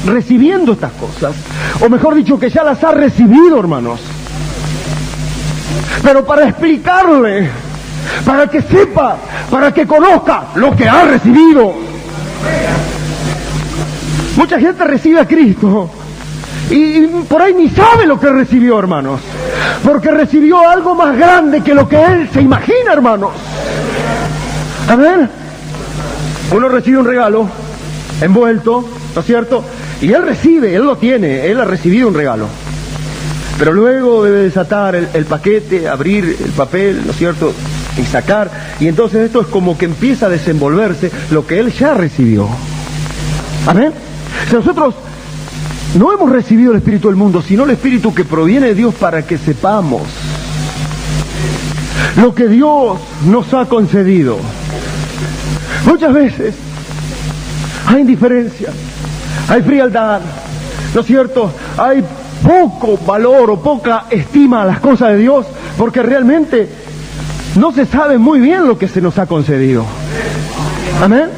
recibiendo estas cosas, o mejor dicho, que ya las ha recibido, hermanos. Pero para explicarle, para que sepa, para que conozca lo que ha recibido. Mucha gente recibe a Cristo y por ahí ni sabe lo que recibió, hermanos, porque recibió algo más grande que lo que él se imagina, hermanos. A ver, uno recibe un regalo envuelto, ¿no es cierto? Y él recibe, él lo tiene, él ha recibido un regalo. Pero luego debe desatar el paquete, abrir el papel, ¿no es cierto?, y sacar. Y entonces esto es como que empieza a desenvolverse lo que él ya recibió. Amén. Si nosotros no hemos recibido el Espíritu del mundo, sino el Espíritu que proviene de Dios para que sepamos lo que Dios nos ha concedido. Muchas veces hay indiferencia, hay frialdad, ¿no es cierto? Hay poco valor o poca estima a las cosas de Dios, porque realmente no se sabe muy bien lo que se nos ha concedido. Amén.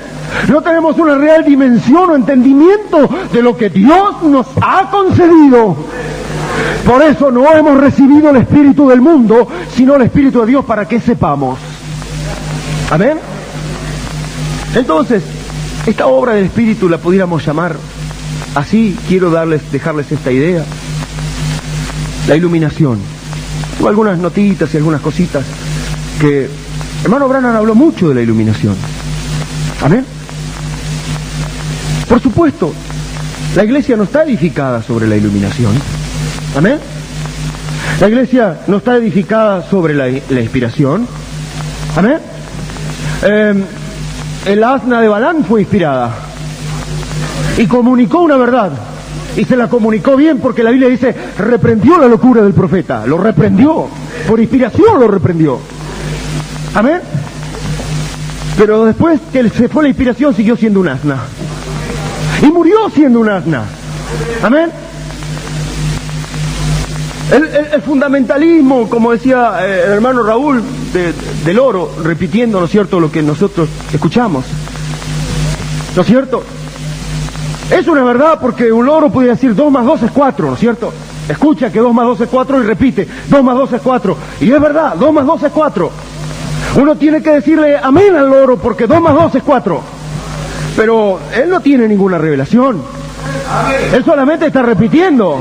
No tenemos una real dimensión o entendimiento de lo que Dios nos ha concedido. Por eso no hemos recibido el Espíritu del mundo, sino el Espíritu de Dios para que sepamos. Amén. Entonces, esta obra del Espíritu la pudiéramos llamar así. Quiero dejarles esta idea: la iluminación. Tengo algunas notitas y algunas cositas que hermano Branham habló mucho de la iluminación. Amén. Por supuesto, la iglesia no está edificada sobre la iluminación. Amén. La iglesia no está edificada sobre la inspiración. Amén. El asna de Balaam fue inspirada y comunicó una verdad, y se la comunicó bien, porque la Biblia dice, reprendió la locura del profeta, lo reprendió, por inspiración lo reprendió. Amén. Pero después que se fue la inspiración, siguió siendo un asna, y murió siendo un asna. Amén. El fundamentalismo, como decía el hermano Raúl, del oro, repitiendo, ¿no es cierto?, lo que nosotros escuchamos, ¿no es cierto? Es una verdad, porque un loro puede decir 2 más 2 es 4, ¿no es cierto? Escucha que 2 más 2 es 4 y repite, 2 más 2 es 4. Y es verdad, 2 más 2 es 4. Uno tiene que decirle amén al loro, porque 2 más 2 es 4. Pero él no tiene ninguna revelación. Él solamente está repitiendo.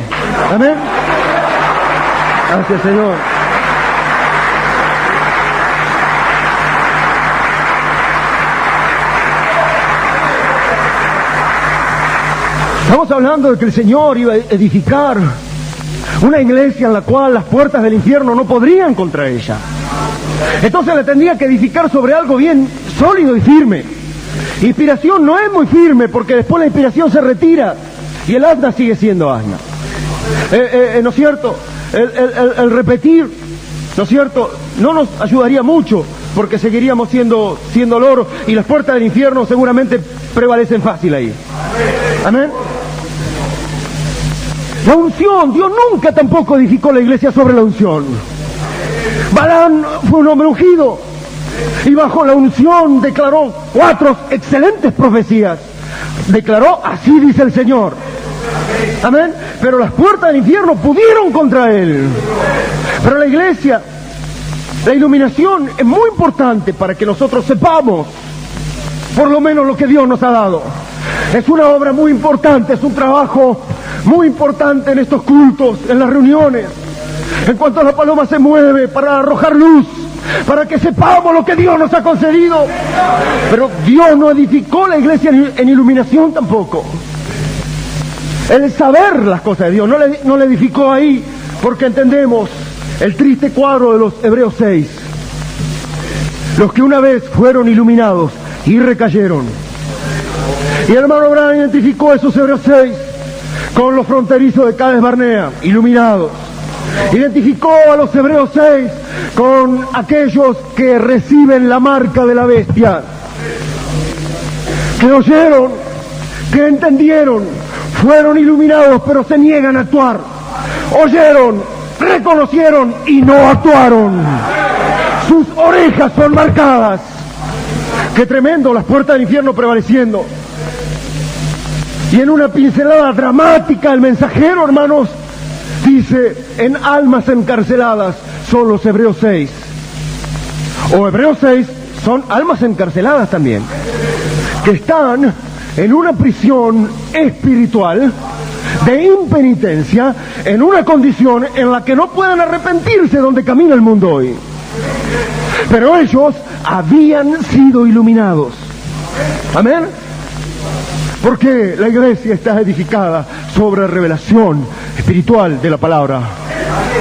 Amén. Gracias, Señor. Estamos hablando de que el Señor iba a edificar una iglesia en la cual las puertas del infierno no podrían contra ella. Entonces la tendría que edificar sobre algo bien sólido y firme. Inspiración no es muy firme, porque después la inspiración se retira y el asna sigue siendo asna. ¿No es cierto? El repetir, ¿no es cierto?, no nos ayudaría mucho, porque seguiríamos siendo loros, y las puertas del infierno seguramente prevalecen fácil ahí. Amén. La unción, Dios nunca tampoco edificó la iglesia sobre la unción. Balaam fue un hombre ungido y bajo la unción declaró 4 excelentes profecías. Declaró, así dice el Señor. Amén. Pero las puertas del infierno pudieron contra él. Pero la iglesia, la iluminación es muy importante para que nosotros sepamos por lo menos lo que Dios nos ha dado. Es una obra muy importante, es un trabajo muy importante en estos cultos, en las reuniones. En cuanto la paloma se mueve para arrojar luz, para que sepamos lo que Dios nos ha concedido. Pero Dios no edificó la iglesia en iluminación tampoco. El saber las cosas de Dios no le edificó ahí, porque entendemos el triste cuadro de los Hebreos 6. Los que una vez fueron iluminados y recayeron. Y el hermano Branham identificó esos Hebreos 6 con los fronterizos de Cades Barnea, iluminados. Identificó a los Hebreos 6 con aquellos que reciben la marca de la bestia, que oyeron, que entendieron, Fueron iluminados, pero se niegan a actuar. Oyeron, reconocieron y no actuaron. Sus orejas son marcadas. Qué tremendo, las puertas del infierno prevaleciendo. Y en una pincelada dramática, el mensajero, hermanos, dice, en almas encarceladas, son los Hebreos 6. O Hebreos 6 son almas encarceladas también, que están en una prisión espiritual de impenitencia, en una condición en la que no pueden arrepentirse donde camina el mundo hoy. Pero ellos habían sido iluminados. Amén. Porque la iglesia está edificada sobre revelación espiritual de la palabra.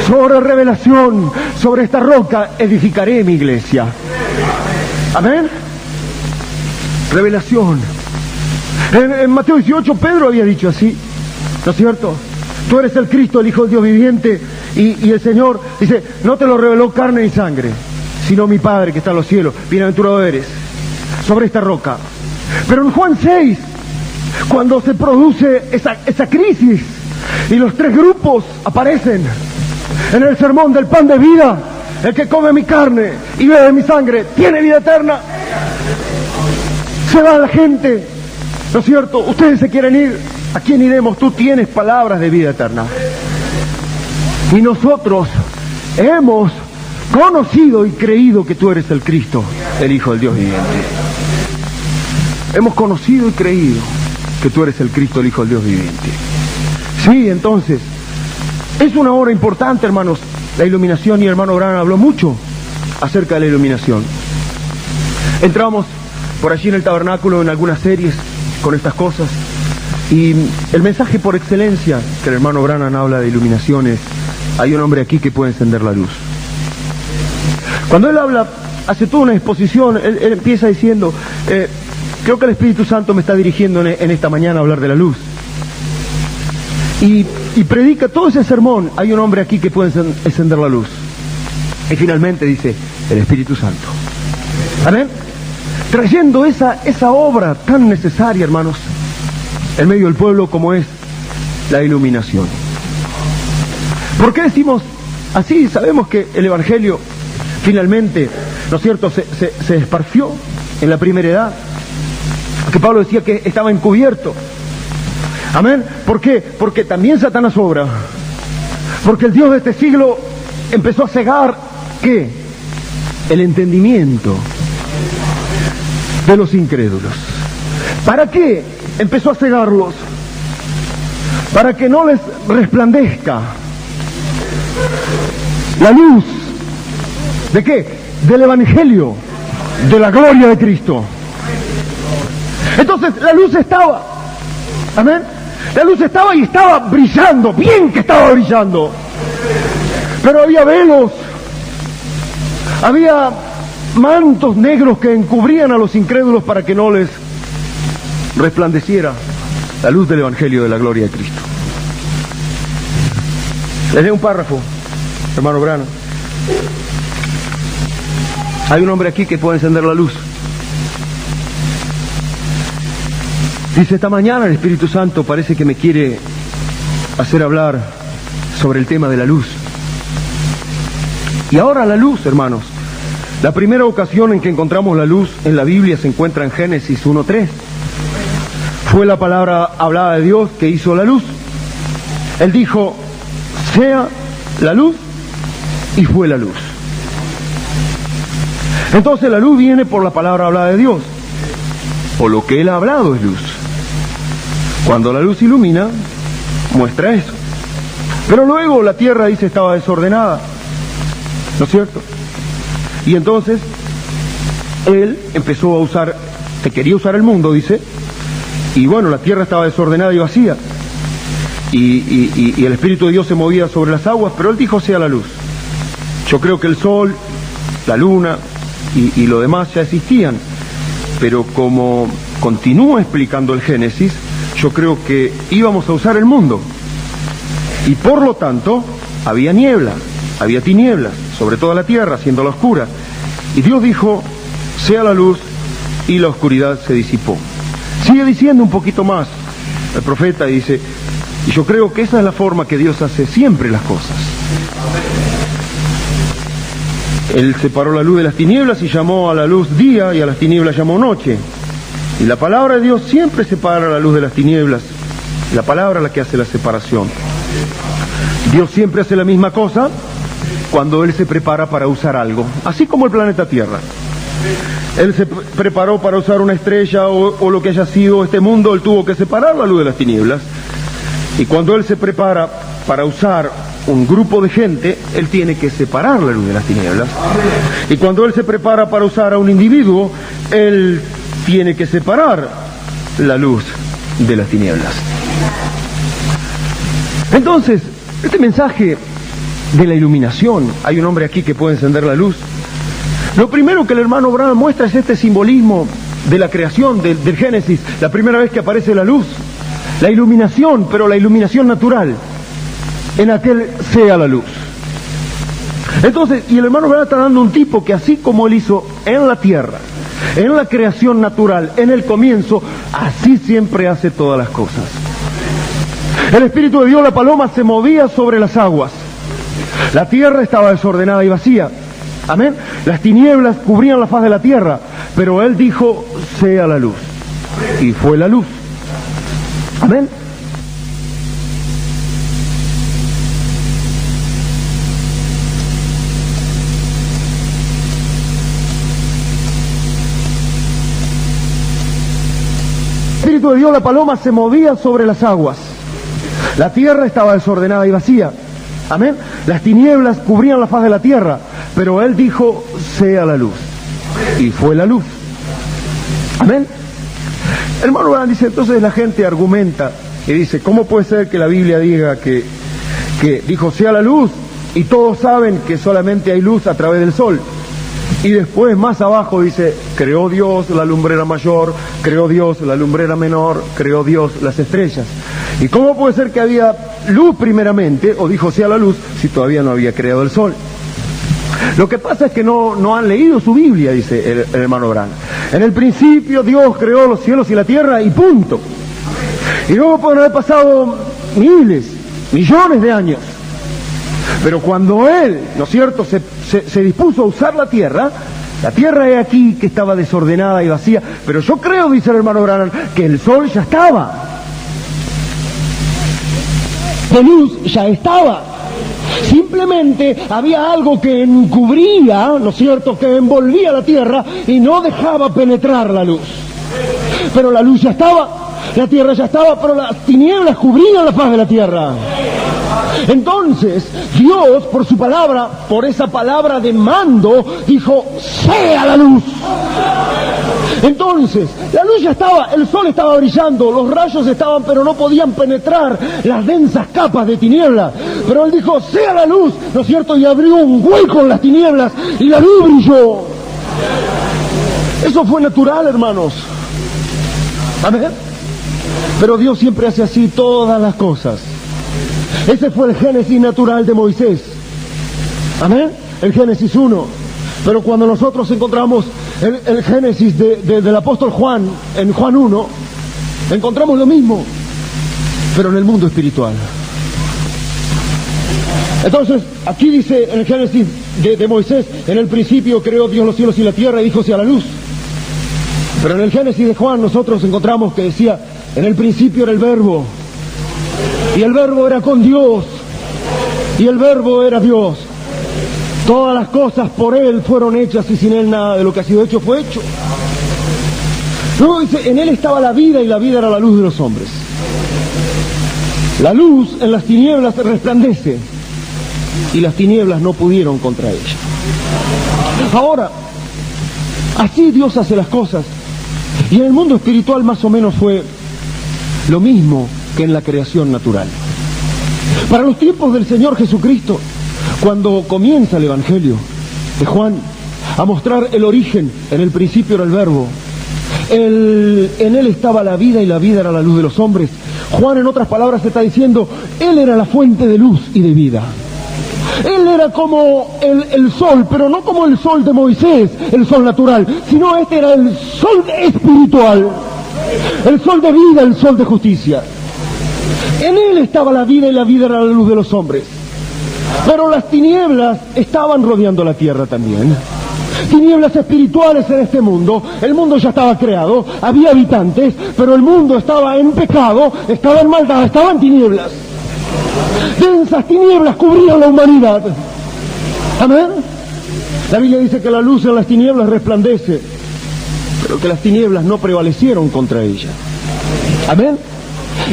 Sobre revelación, sobre esta roca edificaré mi iglesia. Amén. Revelación. En Mateo 18 Pedro había dicho así, ¿no es cierto? Tú eres el Cristo, el Hijo del Dios viviente, y el Señor dice, no te lo reveló carne ni sangre, sino mi Padre que está en los cielos. Bienaventurado eres sobre esta roca. Pero en Juan 6, cuando se produce esa crisis y los tres grupos aparecen en el sermón del pan de vida, el que come mi carne y bebe mi sangre tiene vida eterna. Se va la gente, ¿no es cierto? Ustedes se quieren ir, ¿a quién iremos? Tú tienes palabras de vida eterna. Y nosotros hemos conocido y creído que tú eres el Cristo, el Hijo del Dios viviente. Hemos conocido y creído que tú eres el Cristo, el Hijo del Dios viviente. Sí, entonces, es una hora importante, hermanos, la iluminación, y el hermano Branham habló mucho acerca de la iluminación. Entramos por allí en el tabernáculo en algunas series con estas cosas, y el mensaje por excelencia que el hermano Branham habla de iluminación es, hay un hombre aquí que puede encender la luz. Cuando él habla, hace toda una exposición, él empieza diciendo, creo que el Espíritu Santo me está dirigiendo en esta mañana a hablar de la luz. Y predica todo ese sermón, hay un hombre aquí que puede encender la luz. Y finalmente dice, el Espíritu Santo. ¿Amén? Trayendo esa obra tan necesaria, hermanos, en medio del pueblo como es la iluminación. ¿Por qué decimos así? Sabemos que el Evangelio finalmente, ¿no es cierto?, se esparció en la primera edad. Que Pablo decía que estaba encubierto. Amén. ¿Por qué? Porque también Satanás obra. Porque el Dios de este siglo empezó a cegar, ¿qué? El entendimiento de los incrédulos. ¿Para qué empezó a cegarlos? Para que no les resplandezca la luz. ¿De qué? Del Evangelio, de la gloria de Cristo. Entonces la luz estaba, amén, la luz estaba y estaba brillando, bien que estaba brillando, pero había velos, había mantos negros que encubrían a los incrédulos para que no les resplandeciera la luz del Evangelio de la gloria de Cristo. Les leo un párrafo, hermano Branham. Hay un hombre aquí que puede encender la luz. Dice, esta mañana el Espíritu Santo parece que me quiere hacer hablar sobre el tema de la luz. Y ahora la luz, hermanos. La primera ocasión en que encontramos la luz en la Biblia se encuentra en Génesis 1:3. Fue la palabra hablada de Dios que hizo la luz. Él dijo, sea la luz, y fue la luz. Entonces la luz viene por la palabra hablada de Dios. O lo que Él ha hablado es luz. Cuando la luz ilumina, muestra eso. Pero luego la tierra, dice, estaba desordenada. ¿No es cierto? Y entonces Él empezó a usar, que quería usar el mundo, dice, y bueno, la tierra estaba desordenada y vacía. Y el Espíritu de Dios se movía sobre las aguas, pero Él dijo, sea la luz. Yo creo que el sol, la luna y lo demás ya existían, pero como continúa explicando el Génesis, yo creo que íbamos a usar el mundo, y por lo tanto había niebla, había tinieblas sobre toda la tierra, haciéndola oscura, y Dios dijo, sea la luz, y la oscuridad se disipó. Sigue diciendo un poquito más el profeta, y dice, y yo creo que esa es la forma que Dios hace siempre las cosas. Él separó la luz de las tinieblas y llamó a la luz día, y a las tinieblas llamó noche. Y la palabra de Dios siempre separa la luz de las tinieblas. La palabra es la que hace la separación. Dios siempre hace la misma cosa cuando Él se prepara para usar algo, así como el planeta Tierra. Él se preparó para usar una estrella o lo que haya sido este mundo. Él tuvo que separar la luz de las tinieblas. Y cuando Él se prepara para usar un grupo de gente, Él tiene que separar la luz de las tinieblas. Y cuando Él se prepara para usar a un individuo, Él tiene que separar la luz de las tinieblas. Entonces, este mensaje de la iluminación, hay un hombre aquí que puede encender la luz. Lo primero que el hermano Branham muestra es este simbolismo de la creación, del Génesis, la primera vez que aparece la luz, la iluminación, pero la iluminación natural, en aquel sea la luz. Entonces, y el hermano Branham está dando un tipo que así como él hizo en la tierra, en la creación natural, en el comienzo, así siempre hace todas las cosas. El Espíritu de Dios, la paloma, se movía sobre las aguas. La tierra estaba desordenada y vacía. Amén. Las tinieblas cubrían la faz de la tierra, pero Él dijo, sea la luz. Y fue la luz. Amén. El Espíritu de Dios, la paloma, se movía sobre las aguas. La tierra estaba desordenada y vacía. Amén. Las tinieblas cubrían la faz de la tierra, pero Él dijo, sea la luz. Y fue la luz. Amén. El hermano Branham dice, entonces la gente argumenta y dice, ¿cómo puede ser que la Biblia diga que dijo, sea la luz, y todos saben que solamente hay luz a través del sol? Y después más abajo dice, creó Dios la lumbrera mayor, creó Dios la lumbrera menor, creó Dios las estrellas. ¿Y cómo puede ser que había luz primeramente, o dijo sea la luz, si todavía no había creado el sol? Lo que pasa es que no han leído su Biblia, dice el hermano Branham. En el principio Dios creó los cielos y la tierra y punto. Y luego pueden haber pasado miles, millones de años. Pero cuando Él, ¿no es cierto?, se dispuso a usar la tierra es aquí que estaba desordenada y vacía. Pero yo creo, dice el hermano Branham, que el sol ya estaba. La luz ya estaba. Simplemente había algo que encubría, ¿no es cierto?, que envolvía la tierra y no dejaba penetrar la luz. Pero la luz ya estaba, la tierra ya estaba, pero las tinieblas cubrían la faz de la tierra. Entonces, Dios, por su palabra, por esa palabra de mando, dijo, sea la luz. Entonces, la luz ya estaba, el sol estaba brillando, los rayos estaban, pero no podían penetrar las densas capas de tinieblas. Pero Él dijo, sea la luz, ¿no es cierto? Y abrió un hueco en las tinieblas y la luz brilló. Eso fue natural, hermanos. Amén. Pero Dios siempre hace así todas las cosas. Ese fue el Génesis natural de Moisés. Amén. El Génesis 1. Pero cuando nosotros encontramos el Génesis del apóstol Juan, en Juan 1, encontramos lo mismo, pero en el mundo espiritual. Entonces, aquí dice en el Génesis de Moisés, en el principio creó Dios los cielos y la tierra y dijo sea la luz. Pero en el Génesis de Juan nosotros encontramos que decía, en el principio era el verbo, y el verbo era con Dios, y el verbo era Dios. Todas las cosas por Él fueron hechas y sin Él nada de lo que ha sido hecho fue hecho. Luego dice, en Él estaba la vida y la vida era la luz de los hombres. La luz en las tinieblas resplandece y las tinieblas no pudieron contra ella. Ahora, así Dios hace las cosas. Y en el mundo espiritual más o menos fue lo mismo que en la creación natural. Para los tiempos del Señor Jesucristo, cuando comienza el Evangelio de Juan a mostrar el origen, en el principio era el verbo, en Él estaba la vida y la vida era la luz de los hombres. Juan, en otras palabras, está diciendo, Él era la fuente de luz y de vida. Él era como el sol, pero no como el sol de Moisés, el sol natural, sino este era el sol espiritual, el sol de vida, el sol de justicia. En él estaba la vida y la vida era la luz de los hombres. Pero las tinieblas estaban rodeando la tierra también. Tinieblas espirituales en este mundo. El mundo ya estaba creado, había habitantes, pero el mundo estaba en pecado, estaba en maldad, estaba en tinieblas. Densas tinieblas cubrían la humanidad. Amén. La Biblia dice que la luz en las tinieblas resplandece, pero que las tinieblas no prevalecieron contra ella. Amén.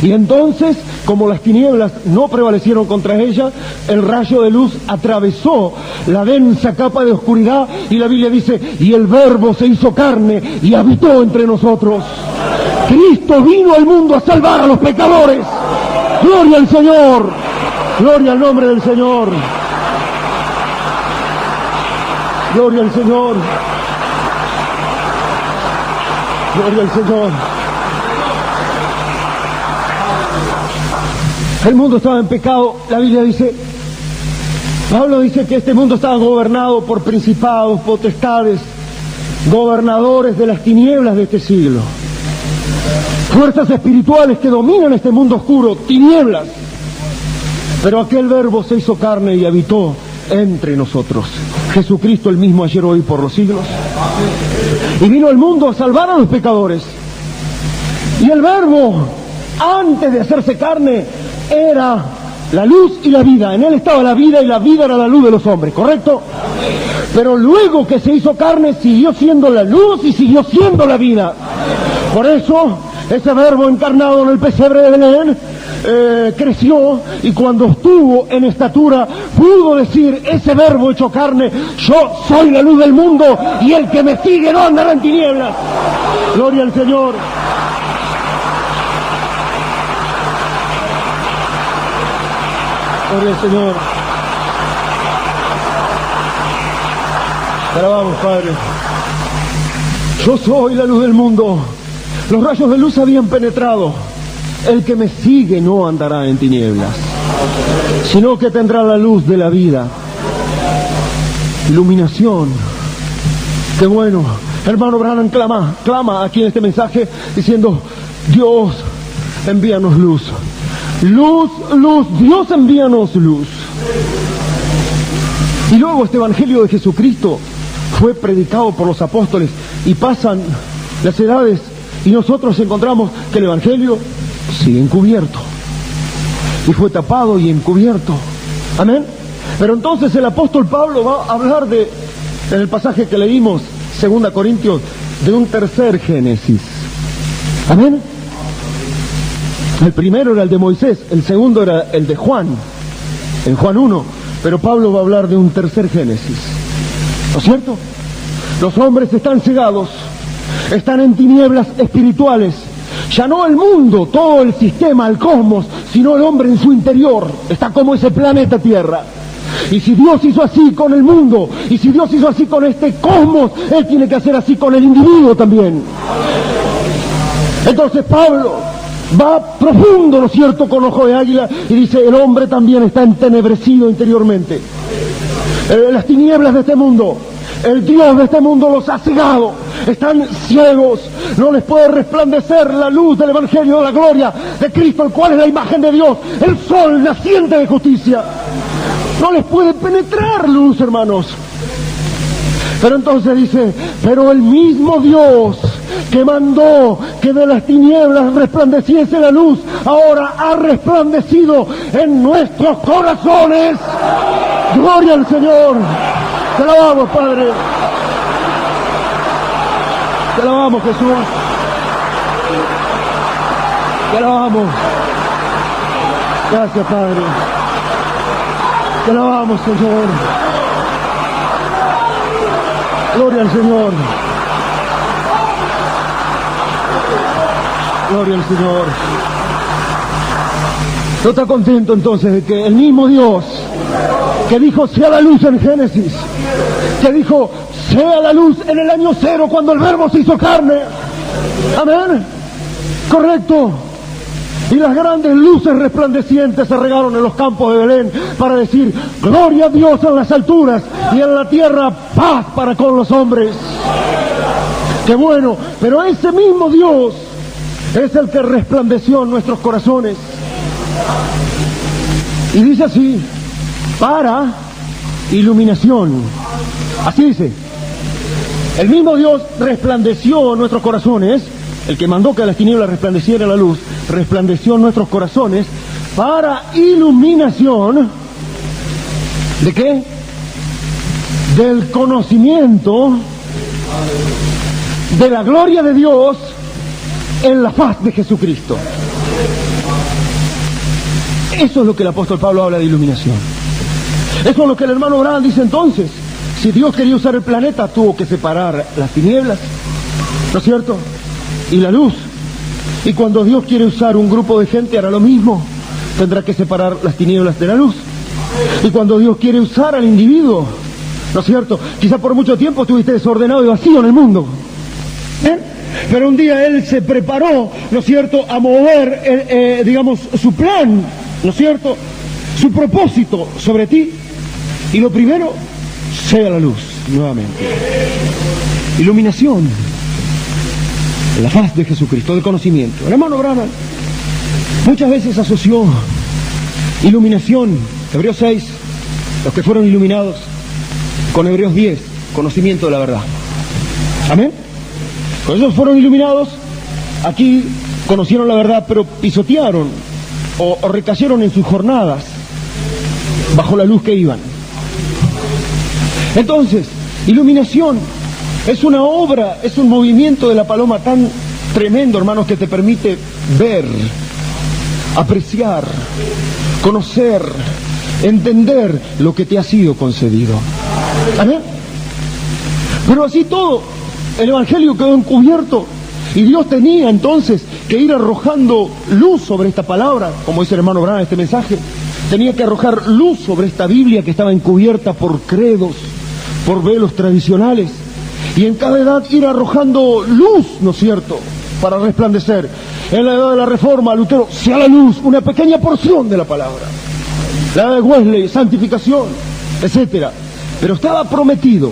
Y entonces, como las tinieblas no prevalecieron contra ella, el rayo de luz atravesó la densa capa de oscuridad, y la Biblia dice, y el Verbo se hizo carne y habitó entre nosotros. Cristo vino al mundo a salvar a los pecadores. Gloria al Señor, gloria al nombre del Señor, gloria al Señor, gloria al Señor. El mundo estaba en pecado. La Biblia dice, Pablo dice que este mundo estaba gobernado por principados, potestades, gobernadores de las tinieblas de este siglo, fuerzas espirituales que dominan este mundo oscuro, tinieblas. Pero aquel Verbo se hizo carne y habitó entre nosotros. Jesucristo el mismo ayer, hoy, por los siglos. Y vino al mundo a salvar a los pecadores. Y el Verbo, antes de hacerse carne, era la luz y la vida. En él estaba la vida, y la vida era la luz de los hombres, ¿correcto? Pero luego que se hizo carne, siguió siendo la luz y siguió siendo la vida. Por eso, ese Verbo encarnado en el pesebre de Belén creció, y cuando estuvo en estatura pudo decir ese Verbo hecho carne: yo soy la luz del mundo, y el que me sigue no andará en tinieblas. Gloria al Señor. Gloria al Señor. Te alabamos, Padre. Yo soy la luz del mundo. Los rayos de luz habían penetrado. El que me sigue no andará en tinieblas, sino que tendrá la luz de la vida. Iluminación. Qué bueno. Hermano Branham clama aquí en este mensaje diciendo: Dios, envíanos luz. Luz, luz, Dios, envíanos luz. Y luego este Evangelio de Jesucristo fue predicado por los apóstoles, y pasan las edades y nosotros encontramos que el Evangelio sigue encubierto, y fue tapado y encubierto. Amén. Pero entonces el apóstol Pablo va a hablar en el pasaje que leímos, 2 Corintios, de un tercer Génesis. Amén. El primero era el de Moisés, el segundo era el de Juan, en Juan 1, pero Pablo va a hablar de un tercer Génesis. ¿No es cierto? Los hombres están cegados, están en tinieblas espirituales. Ya no el mundo, todo el sistema, el cosmos, sino el hombre en su interior. Está como ese planeta Tierra. Y si Dios hizo así con el mundo, y si Dios hizo así con este cosmos, Él tiene que hacer así con el individuo también. Entonces Pablo va profundo, ¿no es cierto?, con ojo de águila, y dice: el hombre también está entenebrecido interiormente. Las tinieblas de este mundo, el Dios de este mundo los ha cegado. Están ciegos, no les puede resplandecer la luz del Evangelio de la gloria de Cristo, el cual es la imagen de Dios, el sol naciente de justicia. No les puede penetrar luz, hermanos. Pero entonces dice: pero el mismo Dios que mandó que de las tinieblas resplandeciese la luz, ahora ha resplandecido en nuestros corazones. Gloria al Señor. Te alabamos, Padre. Te alabamos, Jesús. Te alabamos. Gracias, Padre. Te alabamos, Señor. Gloria al Señor. Gloria al Señor. ¿No está contento entonces de que el mismo Dios que dijo sea la luz en Génesis, que dijo sea la luz en el año 0 cuando el Verbo se hizo carne? Amén. Correcto. Y las grandes luces resplandecientes se regaron en los campos de Belén para decir: gloria a Dios en las alturas, y en la tierra paz para con los hombres. Qué bueno. Pero ese mismo Dios es el que resplandeció en nuestros corazones Y dice así, para iluminación. Así dice. El mismo Dios resplandeció en nuestros corazones, el que mandó que a las tinieblas resplandeciera la luz, resplandeció en nuestros corazones para iluminación. ¿De qué? Del conocimiento de la gloria de Dios en la faz de Jesucristo. Eso es lo que el apóstol Pablo habla de iluminación. Eso es lo que el hermano Branham dice entonces. Si Dios quería usar el planeta, tuvo que separar las tinieblas, ¿no es cierto? Y la luz. Y cuando Dios quiere usar un grupo de gente, hará lo mismo. Tendrá que separar las tinieblas de la luz. Y cuando Dios quiere usar al individuo, ¿no es cierto? Quizá por mucho tiempo estuviste desordenado y vacío en el mundo. Pero un día Él se preparó, ¿no es cierto?, a mover, digamos, su plan, ¿no es cierto?, su propósito sobre ti. Y lo primero, sea la luz, nuevamente. Iluminación. La faz de Jesucristo, del conocimiento. El hermano Branham muchas veces asoció iluminación, Hebreos 6, los que fueron iluminados, con Hebreos 10, conocimiento de la verdad. Amén. Pues ellos fueron iluminados, aquí conocieron la verdad, pero pisotearon o recayeron en sus jornadas bajo la luz que iban. Entonces, iluminación es una obra, es un movimiento de la paloma tan tremendo, hermanos, que te permite ver, apreciar, conocer, entender lo que te ha sido concedido. ¿Amén? Pero así todo, el Evangelio quedó encubierto y Dios tenía entonces que ir arrojando luz sobre esta palabra, como dice el hermano Branham, este mensaje. Tenía que arrojar luz sobre esta Biblia que estaba encubierta por credos, por velos tradicionales, y en cada edad ir arrojando luz, ¿no es cierto?, para resplandecer. En la edad de la Reforma, Lutero, sea la luz, una pequeña porción de la palabra. La edad de Wesley, santificación, etcétera. Pero estaba prometido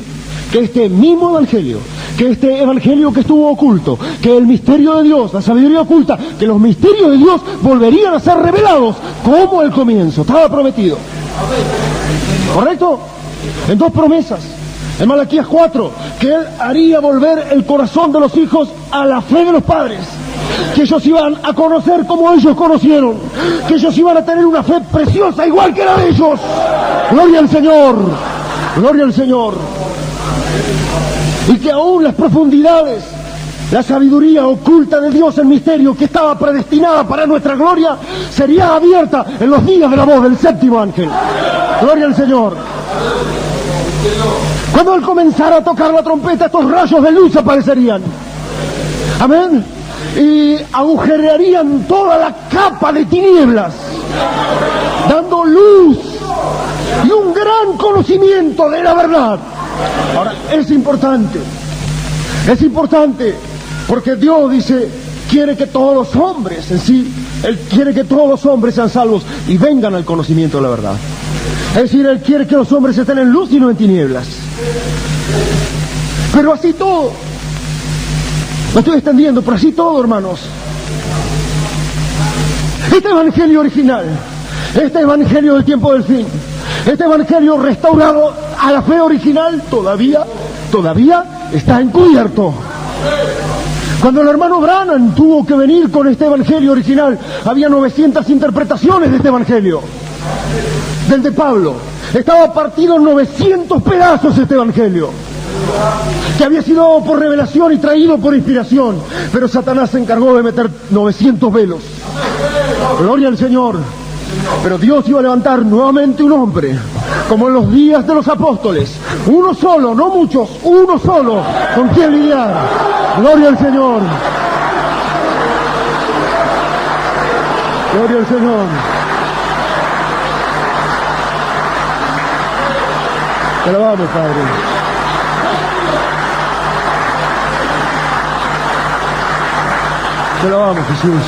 que este mismo evangelio, que este evangelio que estuvo oculto, que el misterio de Dios, la sabiduría oculta, que los misterios de Dios volverían a ser revelados como el comienzo. Estaba prometido. ¿Correcto? En dos promesas. En Malaquías 4, que Él haría volver el corazón de los hijos a la fe de los padres, que ellos iban a conocer como ellos conocieron, que ellos iban a tener una fe preciosa igual que la de ellos. Gloria al Señor, gloria al Señor. Y que aún las profundidades, la sabiduría oculta de Dios, el misterio que estaba predestinada para nuestra gloria, sería abierta en los días de la voz del séptimo ángel. Gloria al Señor. Cuando Él comenzara a tocar la trompeta, estos rayos de luz aparecerían. Amén. Y agujerearían toda la capa de tinieblas, dando luz y un gran conocimiento de la verdad. Ahora, es importante, porque Dios dice, quiere que todos los hombres en sí, Él quiere que todos los hombres sean salvos y vengan al conocimiento de la verdad. Es decir, Él quiere que los hombres estén en luz y no en tinieblas. Pero así todo, lo estoy extendiendo, pero así todo, hermanos, este evangelio original, este evangelio del tiempo del fin, este evangelio restaurado a la fe original, todavía está encubierto. Cuando el hermano Branham tuvo que venir con este evangelio original, había 900 interpretaciones de este evangelio. Del de Pablo, estaba partido en 900 pedazos este evangelio, que había sido dado por revelación y traído por inspiración, pero Satanás se encargó de meter 900 velos. Gloria al Señor. Pero Dios iba a levantar nuevamente un hombre, como en los días de los apóstoles, uno solo, no muchos, uno solo, con quien lidiar. Gloria al Señor. Gloria al Señor. Te alabamos, Padre. Te alabamos, Jesús.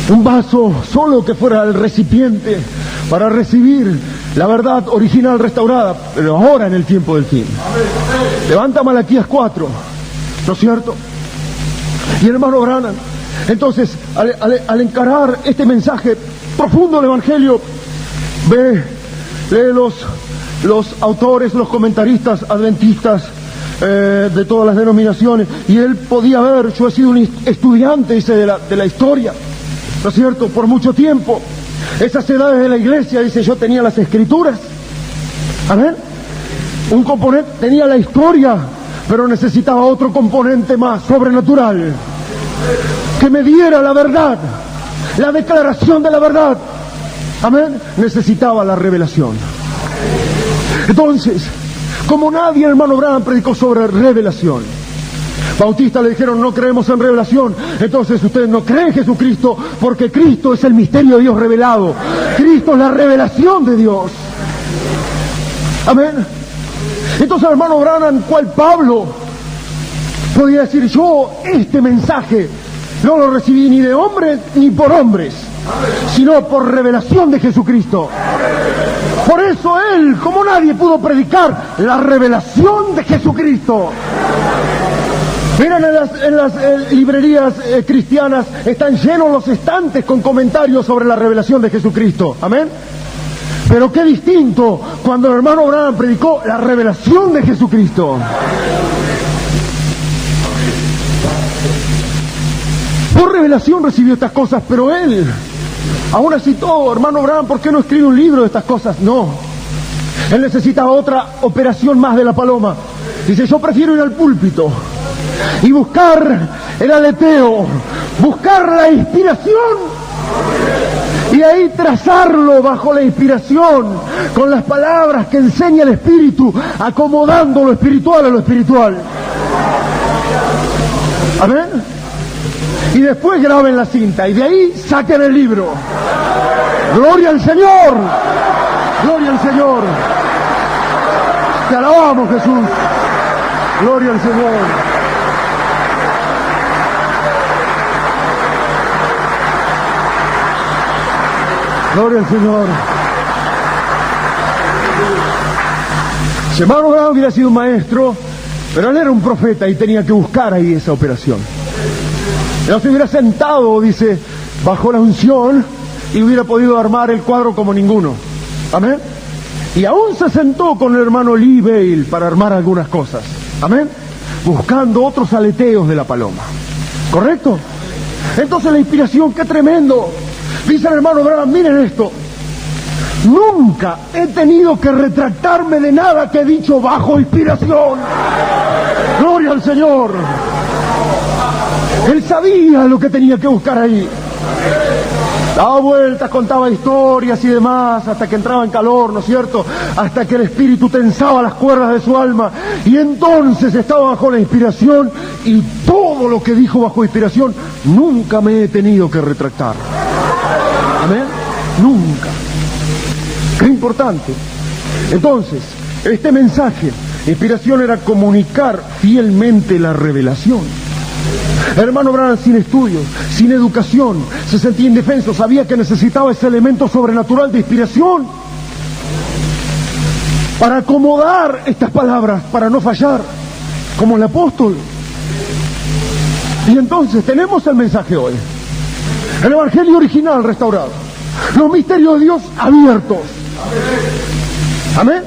Un vaso solo que fuera el recipiente para recibir la verdad original restaurada, pero ahora en el tiempo del fin. Levanta Malaquías 4, ¿no es cierto? Y el hermano Branham Entonces, al encarar este mensaje profundo del Evangelio, lee los autores, los comentaristas adventistas de todas las denominaciones, y él podía ver, yo he sido un estudiante, dice, de la historia, ¿no es cierto?, por mucho tiempo. Esas edades de la iglesia, dice, yo tenía las escrituras, amén, un componente, tenía la historia, pero necesitaba otro componente más, sobrenatural, que me diera la verdad, la declaración de la verdad, amén, necesitaba la revelación. Entonces, como nadie, hermano Branham predicó sobre revelación, bautistas le dijeron, no creemos en revelación, entonces ustedes no creen en Jesucristo, porque Cristo es el misterio de Dios revelado, Cristo es la revelación de Dios, amén. Entonces el hermano Branham, cual Pablo, podía decir, yo este mensaje no lo recibí ni de hombres ni por hombres, sino por revelación de Jesucristo. Por eso él, como nadie, pudo predicar la revelación de Jesucristo. Miren, en las librerías cristianas están llenos los estantes con comentarios sobre la revelación de Jesucristo. Amén. Pero qué distinto cuando el hermano Branham predicó la revelación de Jesucristo. Por revelación recibió estas cosas, pero él, aún así todo, hermano Branham, ¿por qué no escribe un libro de estas cosas? No. Él necesita otra operación más de la paloma. Dice, yo prefiero ir al púlpito y buscar el aleteo, buscar la inspiración, y ahí trazarlo bajo la inspiración, con las palabras que enseña el Espíritu, acomodando lo espiritual a lo espiritual. Amén. Y después graben la cinta, y de ahí saquen el libro. ¡Gloria al Señor! ¡Gloria al Señor! ¡Te alabamos, Jesús! ¡Gloria al Señor! ¡Gloria al Señor! Si hermano Branham hubiera sido un maestro, pero él era un profeta y tenía que buscar ahí esa operación. Él se hubiera sentado, dice, bajo la unción y hubiera podido armar el cuadro como ninguno. Amén. Y aún se sentó con el hermano Lee Bale para armar algunas cosas. Amén. Buscando otros aleteos de la paloma. ¿Correcto? Entonces la inspiración, qué tremendo. Dice el hermano Branham, miren esto. Nunca he tenido que retractarme de nada que he dicho bajo inspiración. Gloria al Señor. Él sabía lo que tenía que buscar ahí. Daba vueltas, contaba historias y demás, hasta que entraba en calor, ¿no es cierto? Hasta que el Espíritu tensaba las cuerdas de su alma, y entonces estaba bajo la inspiración, y todo lo que dijo bajo inspiración, nunca me he tenido que retractar. Amén. Nunca. Qué importante. Entonces, este mensaje, inspiración, era comunicar fielmente la revelación. El hermano Branham, sin estudios, sin educación, se sentía indefenso, sabía que necesitaba ese elemento sobrenatural de inspiración para acomodar estas palabras, para no fallar, como el apóstol. Y entonces tenemos el mensaje hoy, el evangelio original restaurado, los misterios de Dios abiertos. Amén.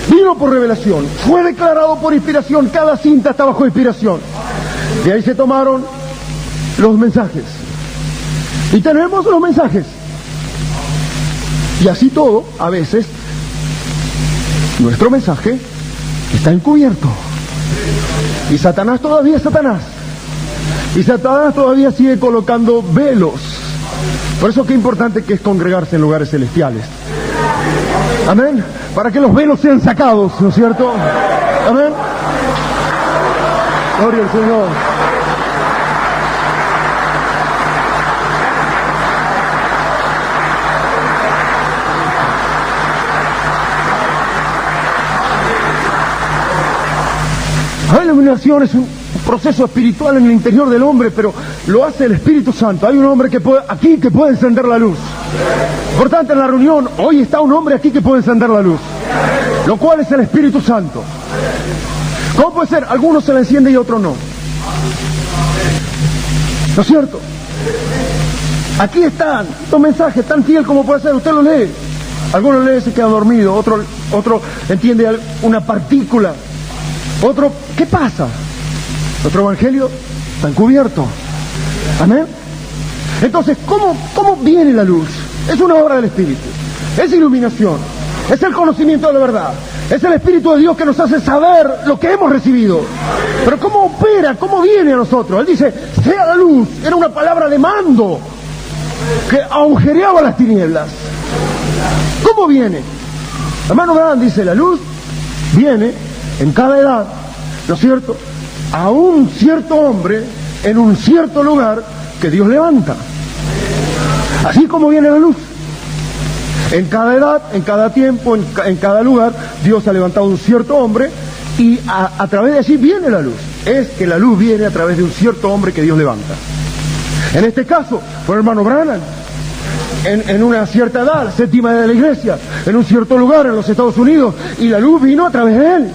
Vino por revelación, fue declarado por inspiración, cada cinta está bajo inspiración. De ahí se tomaron los mensajes. Y tenemos los mensajes. Y así todo, a veces, nuestro mensaje está encubierto. Y Satanás todavía es Satanás. Y Satanás todavía sigue colocando velos. Por eso qué importante que es congregarse en lugares celestiales. Amén. Para que los velos sean sacados, ¿no es cierto? Amén. Gloria al Señor. La iluminación es un proceso espiritual en el interior del hombre, pero lo hace el Espíritu Santo. Hay un hombre que puede, aquí, que puede encender la luz. Importante en la reunión, hoy está un hombre aquí que puede encender la luz, lo cual es el Espíritu Santo. ¿Cómo puede ser? Algunos se le enciende y otros no. ¿No es cierto? Aquí están los mensajes tan fiel como puede ser. Usted lo lee. Algunos lee, se queda dormido. Otro entiende una partícula. Otro, ¿qué pasa? Otro evangelio está encubierto. Amén. Entonces, ¿cómo viene la luz? Es una obra del Espíritu. Es iluminación. Es el conocimiento de la verdad. Es el Espíritu de Dios que nos hace saber lo que hemos recibido. Pero ¿cómo opera? ¿Cómo viene a nosotros? Él dice, sea la luz. Era una palabra de mando que agujereaba las tinieblas. ¿Cómo viene? Hermano Branham dice, la luz viene en cada edad, ¿no es cierto?, a un cierto hombre en un cierto lugar que Dios levanta. Así como viene la luz. En cada edad, en cada tiempo, en cada lugar, Dios ha levantado un cierto hombre y a través de allí viene la luz. Es que la luz viene a través de un cierto hombre que Dios levanta. En este caso, fue el hermano Branham, en una cierta edad, séptima de la iglesia, en un cierto lugar en los Estados Unidos, y la luz vino a través de él,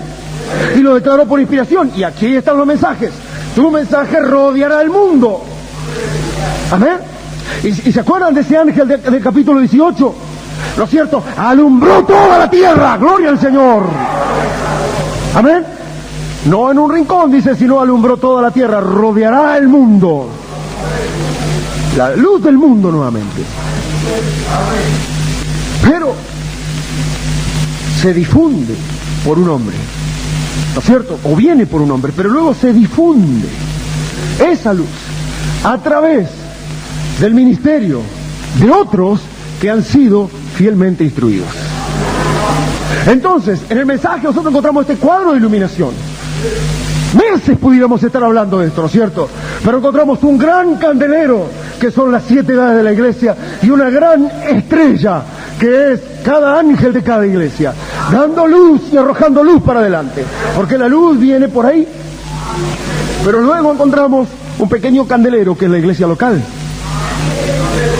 y lo declaró por inspiración, y aquí están los mensajes. Tu mensaje rodeará el mundo. Amén. ¿Y se acuerdan de ese ángel del capítulo 18? ¿No es cierto? Alumbró toda la tierra, gloria al Señor. Amén. No en un rincón, dice, sino alumbró toda la tierra, rodeará el mundo. La luz del mundo nuevamente. Pero se difunde por un hombre, ¿no es cierto? O viene por un hombre, pero luego se difunde esa luz a través del ministerio de otros que han sido fielmente instruidos. Entonces, en el mensaje nosotros encontramos este cuadro de iluminación. Meses pudiéramos estar hablando de esto, ¿no es cierto? Pero encontramos un gran candelero, que son las 7 edades de la iglesia, y una gran estrella, que es cada ángel de cada iglesia, dando luz y arrojando luz para adelante, porque la luz viene por ahí. Pero luego encontramos un pequeño candelero, que es la iglesia local,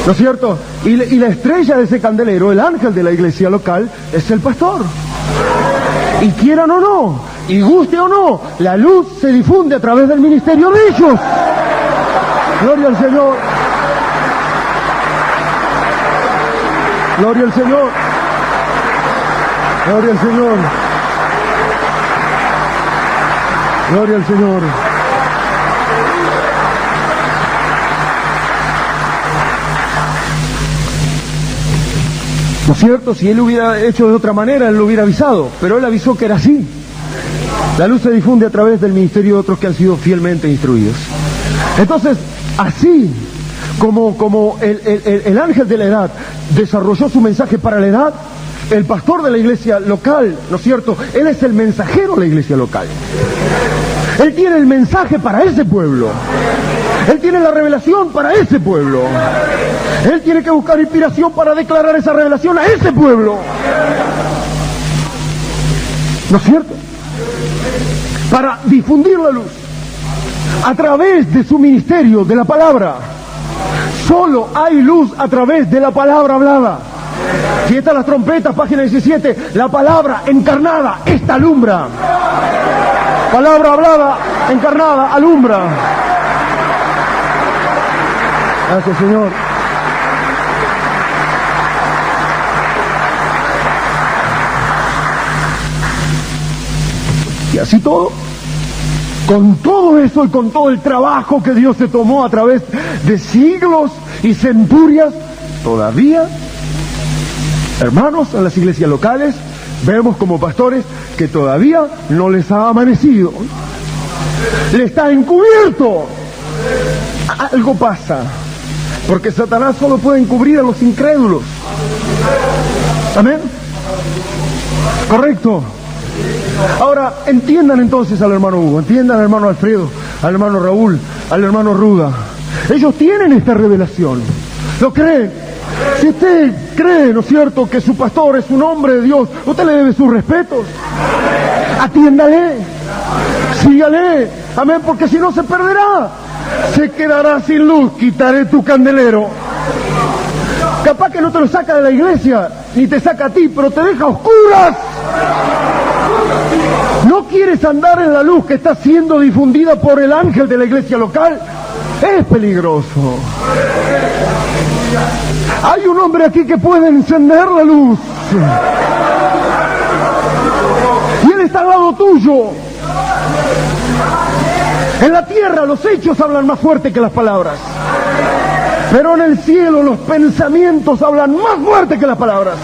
¿no es cierto? Y la estrella de ese candelero, el ángel de la iglesia local, es el pastor. Y quieran o no, y guste o no, la luz se difunde a través del ministerio de ellos. Gloria al Señor. Gloria al Señor. Gloria al Señor. Gloria al Señor. ¿No es cierto? Si él hubiera hecho de otra manera, él lo hubiera avisado, pero él avisó que era así. La luz se difunde a través del ministerio de otros que han sido fielmente instruidos. Entonces, así como el ángel de la edad desarrolló su mensaje para la edad, el pastor de la iglesia local, ¿no es cierto?, él es el mensajero de la iglesia local. Él tiene el mensaje para ese pueblo. Él tiene la revelación para ese pueblo. Él tiene que buscar inspiración para declarar esa revelación a ese pueblo. ¿No es cierto? Para difundir la luz a través de su ministerio, de la palabra. Solo hay luz a través de la palabra hablada. Si están las trompetas, página 17, la palabra encarnada, esta alumbra. Palabra hablada, encarnada, alumbra. Gracias, Señor. Y así todo, con todo eso y con todo el trabajo que Dios se tomó a través de siglos y centurias, todavía, hermanos, en las iglesias locales, vemos como pastores que todavía no les ha amanecido. Le está encubierto. Algo pasa, porque Satanás solo puede encubrir a los incrédulos. ¿Amén? Correcto. Ahora, entiendan entonces al hermano Hugo, entiendan al hermano Alfredo, al hermano Raúl, al hermano Ruda. Ellos tienen esta revelación. ¿Lo creen? Si usted cree, ¿no es cierto?, que su pastor es un hombre de Dios, usted le debe sus respetos. Atiéndale. Sígale. Amén, porque si no se perderá. Se quedará sin luz. Quitaré tu candelero. Capaz que no te lo saca de la iglesia, ni te saca a ti, pero te deja a oscuras. ¿No quieres andar en la luz que está siendo difundida por el ángel de la iglesia local? Es peligroso. Hay un hombre aquí que puede encender la luz. Y él está al lado tuyo. En la tierra los hechos hablan más fuerte que las palabras. Pero en el cielo los pensamientos hablan más fuerte que las palabras.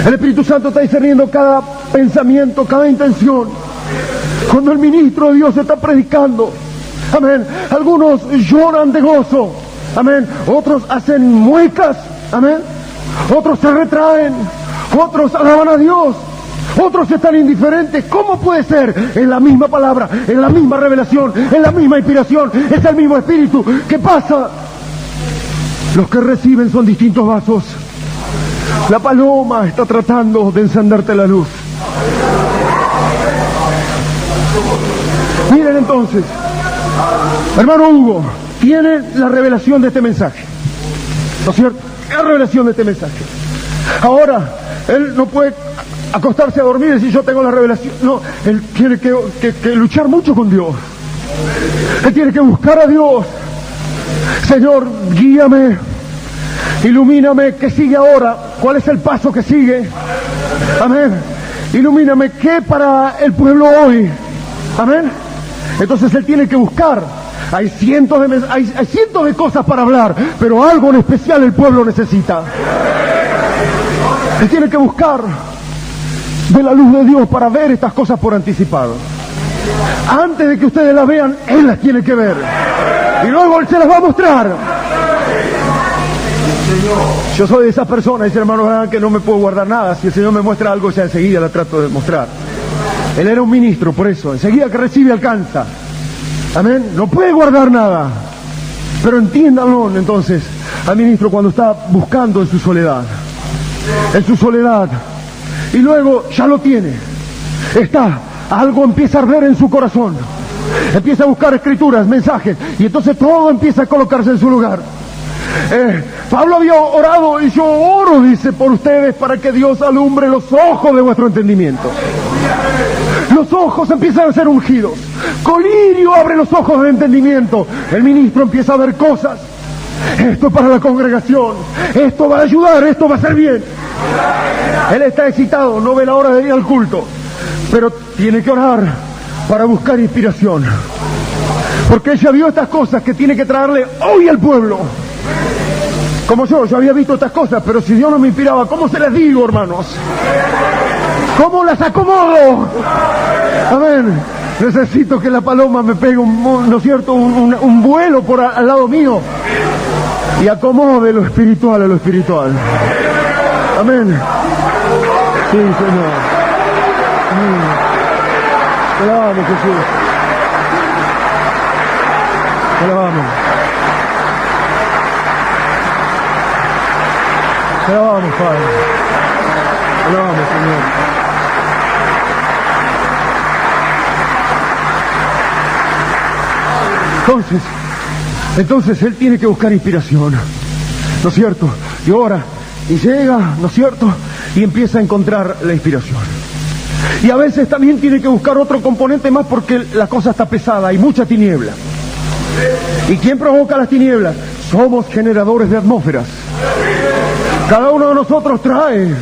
El Espíritu Santo está discerniendo cada pensamiento, cada intención. Cuando el ministro de Dios está predicando, amén, algunos lloran de gozo, amén, otros hacen muecas, amén, otros se retraen, otros alaban a Dios, otros están indiferentes. ¿Cómo puede ser? En la misma palabra, en la misma revelación, en la misma inspiración, es el mismo Espíritu. ¿Qué pasa? Los que reciben son distintos vasos. La paloma está tratando de encenderte la luz. Miren entonces, hermano Hugo, tiene la revelación de este mensaje, ¿no es cierto? La revelación de este mensaje. Ahora, él no puede acostarse a dormir y decir yo tengo la revelación. No, él tiene que luchar mucho con Dios. Él tiene que buscar a Dios. Señor, guíame, ilumíname, ¿qué sigue ahora? ¿Cuál es el paso que sigue? Amén. Ilumíname, ¿qué para el pueblo hoy? Amén. Entonces él tiene que buscar. Hay cientos de cosas para hablar, pero algo en especial el pueblo necesita. Él tiene que buscar de la luz de Dios para ver estas cosas por anticipado. Antes de que ustedes las vean, él las tiene que ver. Y luego él se las va a mostrar. Yo soy de esas personas, dice el hermano Abraham, que no me puedo guardar nada. Si el Señor me muestra algo, ya enseguida la trato de mostrar. Él era un ministro, por eso, enseguida que recibe alcanza. Amén, no puede guardar nada. Pero entiéndanlo entonces al ministro cuando está buscando en su soledad. En su soledad. Y luego ya lo tiene. Algo empieza a arder en su corazón. Empieza a buscar escrituras, mensajes. Y entonces todo empieza a colocarse en su lugar. Pablo había orado y yo oro, dice, por ustedes para que Dios alumbre los ojos de vuestro entendimiento. Los ojos empiezan a ser ungidos. Colirio abre los ojos del entendimiento. El ministro empieza a ver cosas. Esto es para la congregación. Esto va a ayudar, esto va a ser bien. Él está excitado, no ve la hora de ir al culto. Pero tiene que orar para buscar inspiración. Porque ella vio estas cosas que tiene que traerle hoy al pueblo. Como yo había visto estas cosas, pero si Dios no me inspiraba, ¿cómo se las digo, hermanos? ¿Cómo las acomodo? Amén. Necesito que la paloma me pegue ¿no es cierto? Un vuelo por al lado mío y acomode lo espiritual a lo espiritual. Amén. Sí, Señor. Amén. Te alabamos, Jesús. Te alabamos. Te alabamos, Padre. Te alabamos, Señor. Entonces él tiene que buscar inspiración, ¿no es cierto? Y ora, y llega, ¿no es cierto? Y empieza a encontrar la inspiración. Y a veces también tiene que buscar otro componente más porque la cosa está pesada, hay mucha tiniebla. ¿Y quién provoca las tinieblas? Somos generadores de atmósferas. Cada uno de nosotros trae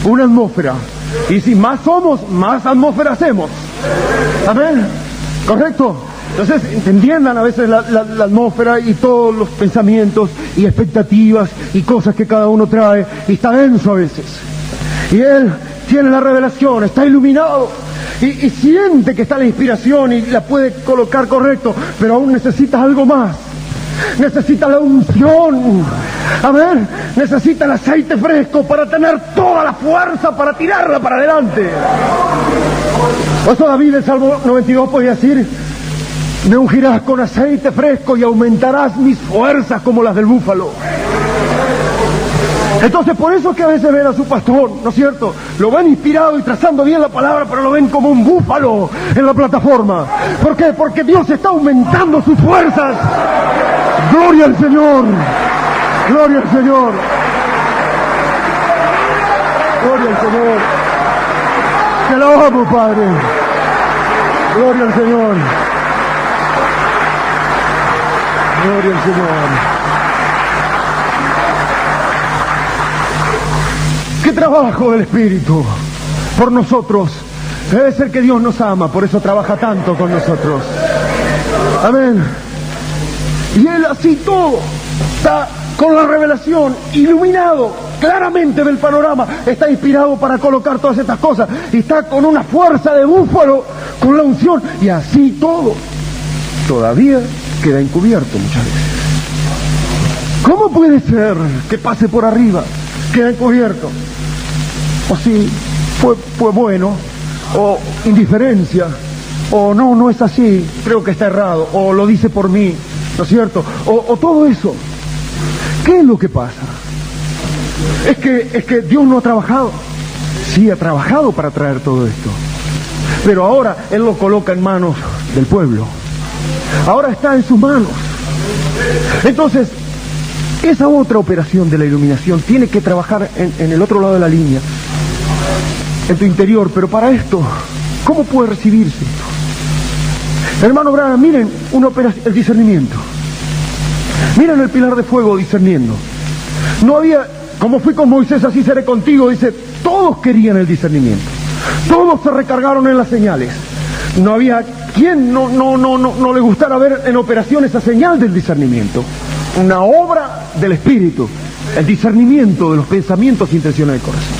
una atmósfera. Y si más somos, más atmósfera hacemos. ¿Amén? ¿Correcto? Entonces, entiendan a veces la atmósfera y todos los pensamientos y expectativas y cosas que cada uno trae. Y está denso a veces. Y él tiene la revelación, está iluminado. Y siente que está la inspiración y la puede colocar correcto. Pero aún necesitas algo más. Necesita la unción. Amén. Necesita el aceite fresco para tener toda la fuerza para tirarla para adelante. Por eso David en Salmo 92 podía decir: me ungirás con aceite fresco y aumentarás mis fuerzas como las del búfalo. Entonces por eso es que a veces ven a su pastor, ¿no es cierto? Lo ven inspirado y trazando bien la palabra, pero lo ven como un búfalo en la plataforma. ¿Por qué? Porque Dios está aumentando sus fuerzas. Gloria al Señor. Gloria al Señor. Gloria al Señor. Te alabamos, Padre. Gloria al Señor. Gloria al Señor. ¡Qué trabajo del Espíritu por nosotros! Debe ser que Dios nos ama, por eso trabaja tanto con nosotros. Amén. Y Él así todo está con la revelación, iluminado claramente del panorama, está inspirado para colocar todas estas cosas, y está con una fuerza de búfalo, con la unción, y así todo todavía queda encubierto muchas veces. ¿Cómo puede ser que pase por arriba, queda encubierto? O si fue bueno, o indiferencia, o no es así, creo que está errado, o lo dice por mí, ¿no es cierto? O todo eso. ¿Qué es lo que pasa? Es que Dios no ha trabajado. Sí ha trabajado para traer todo esto, pero ahora Él lo coloca en manos del pueblo. Ahora está en sus manos. Entonces, esa otra operación de la iluminación tiene que trabajar en el otro lado de la línea, en tu interior. Pero para esto, ¿cómo puede recibirse esto? Hermano Branham, miren una operación, el discernimiento. Miren el pilar de fuego discerniendo. No había, como fui con Moisés, así seré contigo, dice, todos querían el discernimiento. Todos se recargaron en las señales. No había quien no le gustara ver en operación esa señal del discernimiento. Una obra del Espíritu, el discernimiento de los pensamientos e intenciones del corazón.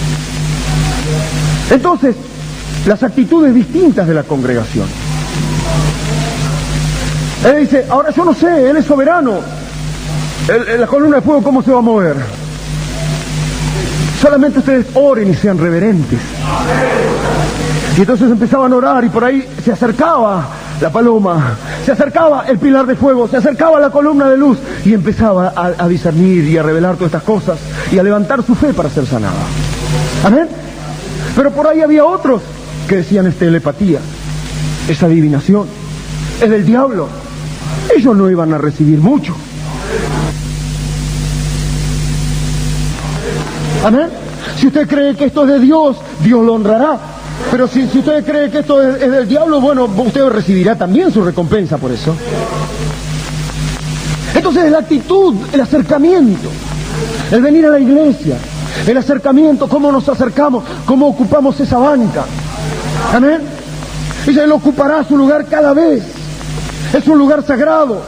Entonces, las actitudes distintas de la congregación. Él dice, ahora yo no sé, Él es soberano. La columna de fuego, ¿cómo se va a mover? Solamente ustedes oren y sean reverentes. Y entonces empezaban a orar, y por ahí se acercaba la paloma, se acercaba el pilar de fuego, se acercaba la columna de luz, y empezaba a discernir y a revelar todas estas cosas y a levantar su fe para ser sanada. Amén. Pero por ahí había otros que decían, es telepatía, es adivinación, es del diablo. Ellos no iban a recibir mucho. Amén. Si usted cree que esto es de Dios, Dios lo honrará. Pero si usted cree que esto es del diablo, bueno, usted recibirá también su recompensa por eso. Entonces la actitud, el acercamiento, el venir a la iglesia, el acercamiento, cómo nos acercamos, cómo ocupamos esa banca. Amén. Y Él ocupará su lugar cada vez. Es un lugar sagrado.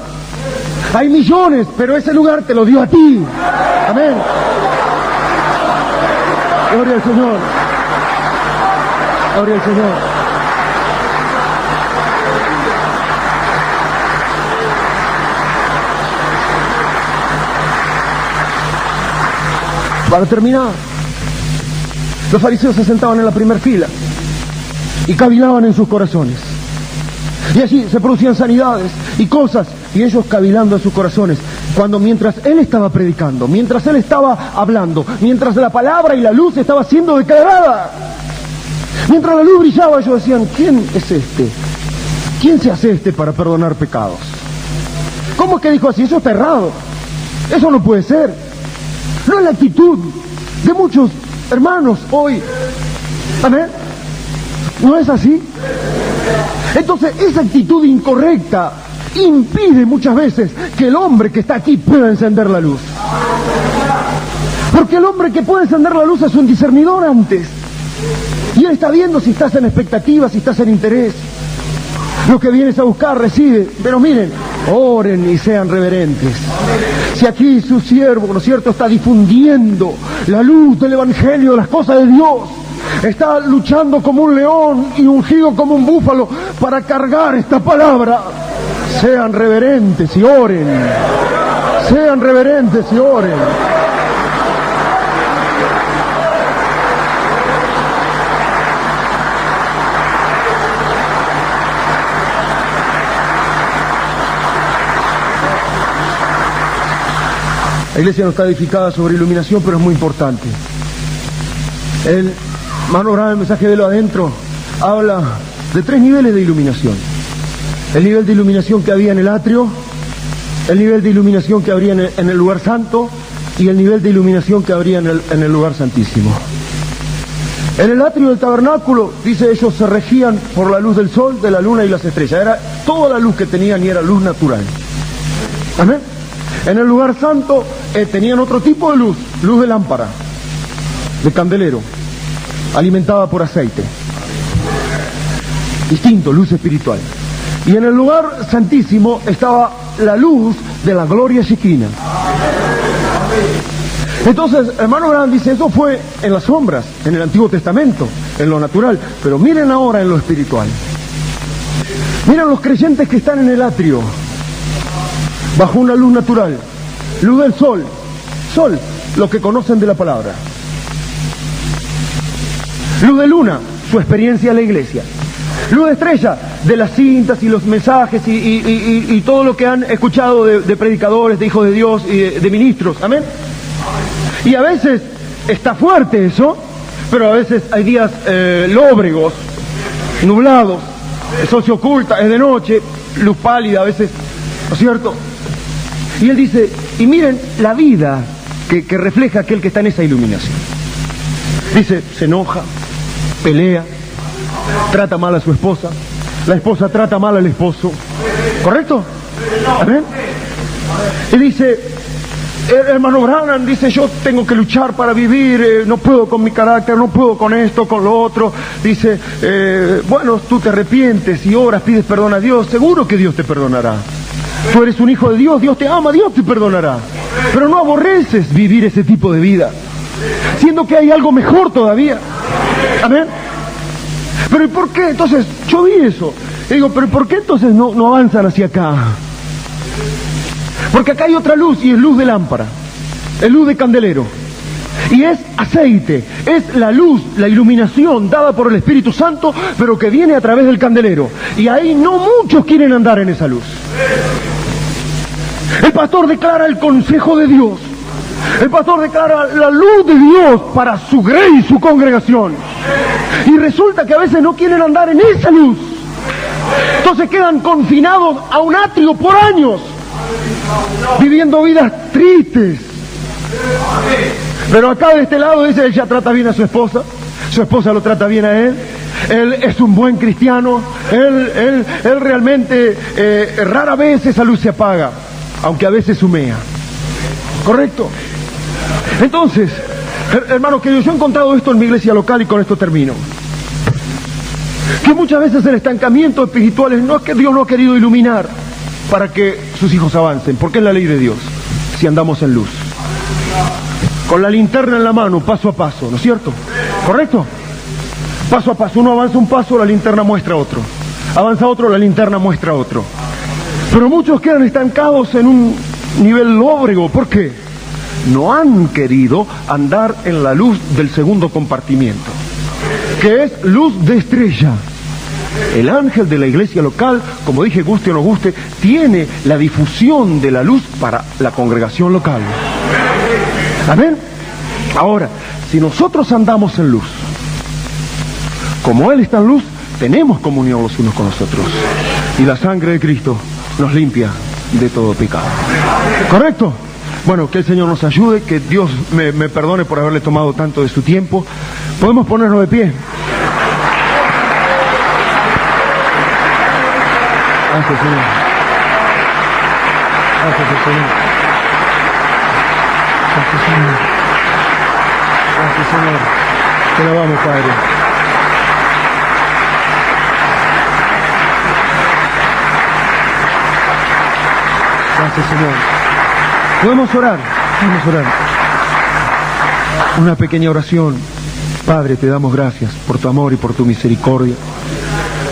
Hay millones, pero ese lugar te lo dio a ti. Amén. Gloria al Señor. Gloria al Señor. Para terminar, los fariseos se sentaban en la primera fila y cavilaban en sus corazones. Y allí se producían sanidades y cosas, y ellos cavilando en sus corazones. Mientras Él estaba predicando, mientras Él estaba hablando, mientras la palabra y la luz estaba siendo declarada, mientras la luz brillaba, ellos decían, ¿quién es este? ¿Quién se hace este para perdonar pecados? ¿Cómo es que dijo así? Eso está errado. Eso no puede ser. No es la actitud de muchos hermanos hoy. ¿Amén? ¿No es así? Entonces, esa actitud incorrecta impide muchas veces que el hombre que está aquí pueda encender la luz. Porque el hombre que puede encender la luz es un discernidor antes. Y él está viendo si estás en expectativa, si estás en interés. Lo que vienes a buscar, recibe. Pero miren, oren y sean reverentes. Si aquí su siervo, ¿no es cierto?, está difundiendo la luz del Evangelio, de las cosas de Dios, está luchando como un león y ungido como un búfalo para cargar esta palabra, sean reverentes y oren. Sean reverentes y oren. La iglesia no está edificada sobre iluminación, pero es muy importante. El hermano Branham, el mensaje de lo adentro, habla de 3 niveles de iluminación. El nivel de iluminación que había en el atrio, el nivel de iluminación que habría en el lugar santo y el nivel de iluminación que habría en el lugar santísimo. En el atrio del tabernáculo, dice, ellos se regían por la luz del sol, de la luna y las estrellas. Era toda la luz que tenían y era luz natural. Amén. En el lugar santo tenían otro tipo de luz, luz de lámpara, de candelero, alimentada por aceite. Distinto, luz espiritual. Y en el lugar santísimo estaba la luz de la gloria shekinah. Entonces, hermano Branham dice, eso fue en las sombras, en el Antiguo Testamento, en lo natural. Pero miren ahora en lo espiritual. Miren los creyentes que están en el atrio, bajo una luz natural, luz del sol, lo que conocen de la palabra. Luz de luna, su experiencia en la iglesia. Luz de estrella, de las cintas y los mensajes y todo lo que han escuchado de predicadores, de hijos de Dios y de ministros. Amén. Y a veces está fuerte eso, pero a veces hay días lóbregos, nublados, el sol se oculta, es de noche, luz pálida a veces, ¿no es cierto? Y él dice, y miren la vida que refleja aquel que está en esa iluminación. Dice, se enoja, pelea, trata mal a su esposa, la esposa trata mal al esposo, ¿correcto? ¿Amén? Y dice, hermano Branham dice, yo tengo que luchar para vivir, no puedo con mi carácter, no puedo con esto, con lo otro. Dice, bueno, tú te arrepientes y oras, pides perdón a Dios, seguro que Dios te perdonará. Tú eres un hijo de Dios, Dios te ama, Dios te perdonará. Pero no aborreces vivir ese tipo de vida, siendo que hay algo mejor todavía. Amén. Pero ¿y por qué? Entonces, yo vi eso. Y digo, pero ¿por qué entonces no avanzan hacia acá? Porque acá hay otra luz y es luz de lámpara, es luz de candelero. Y es aceite, es la luz, la iluminación dada por el Espíritu Santo, pero que viene a través del candelero. Y ahí no muchos quieren andar en esa luz. El pastor declara el consejo de Dios. El pastor declara la luz de Dios para su grey y su congregación. Y resulta que a veces no quieren andar en esa luz. Entonces quedan confinados a un atrio por años, viviendo vidas tristes. Pero acá de este lado dice, él ya trata bien a su esposa lo trata bien a él es un buen cristiano, él realmente rara vez esa luz se apaga, aunque a veces humea. ¿Correcto? Entonces, hermano querido, yo he encontrado esto en mi iglesia local y con esto termino. Que muchas veces el estancamiento espiritual no es que Dios no ha querido iluminar para que sus hijos avancen, porque es la ley de Dios, si andamos en luz. Con la linterna en la mano, paso a paso, ¿no es cierto? ¿Correcto? Paso a paso, uno avanza un paso, la linterna muestra otro. Avanza otro, la linterna muestra otro. Pero muchos quedan estancados en un nivel lóbrego. ¿Por qué? No han querido andar en la luz del segundo compartimiento, que es luz de estrella. El ángel de la iglesia local, como dije, guste o no guste, tiene la difusión de la luz para la congregación local. Amén. Ahora, si nosotros andamos en luz, como Él está en luz, tenemos comunión los unos con los otros. Y la sangre de Cristo nos limpia de todo pecado. ¿Correcto? Bueno, que el Señor nos ayude, que Dios me perdone por haberle tomado tanto de su tiempo. ¿Podemos ponernos de pie? Gracias, Señor. Gracias, Señor. Gracias, Señor. Gracias, Señor. Te alabamos, Padre. Gracias, Señor. Podemos orar. Podemos orar. Una pequeña oración. Padre, te damos gracias por tu amor y por tu misericordia.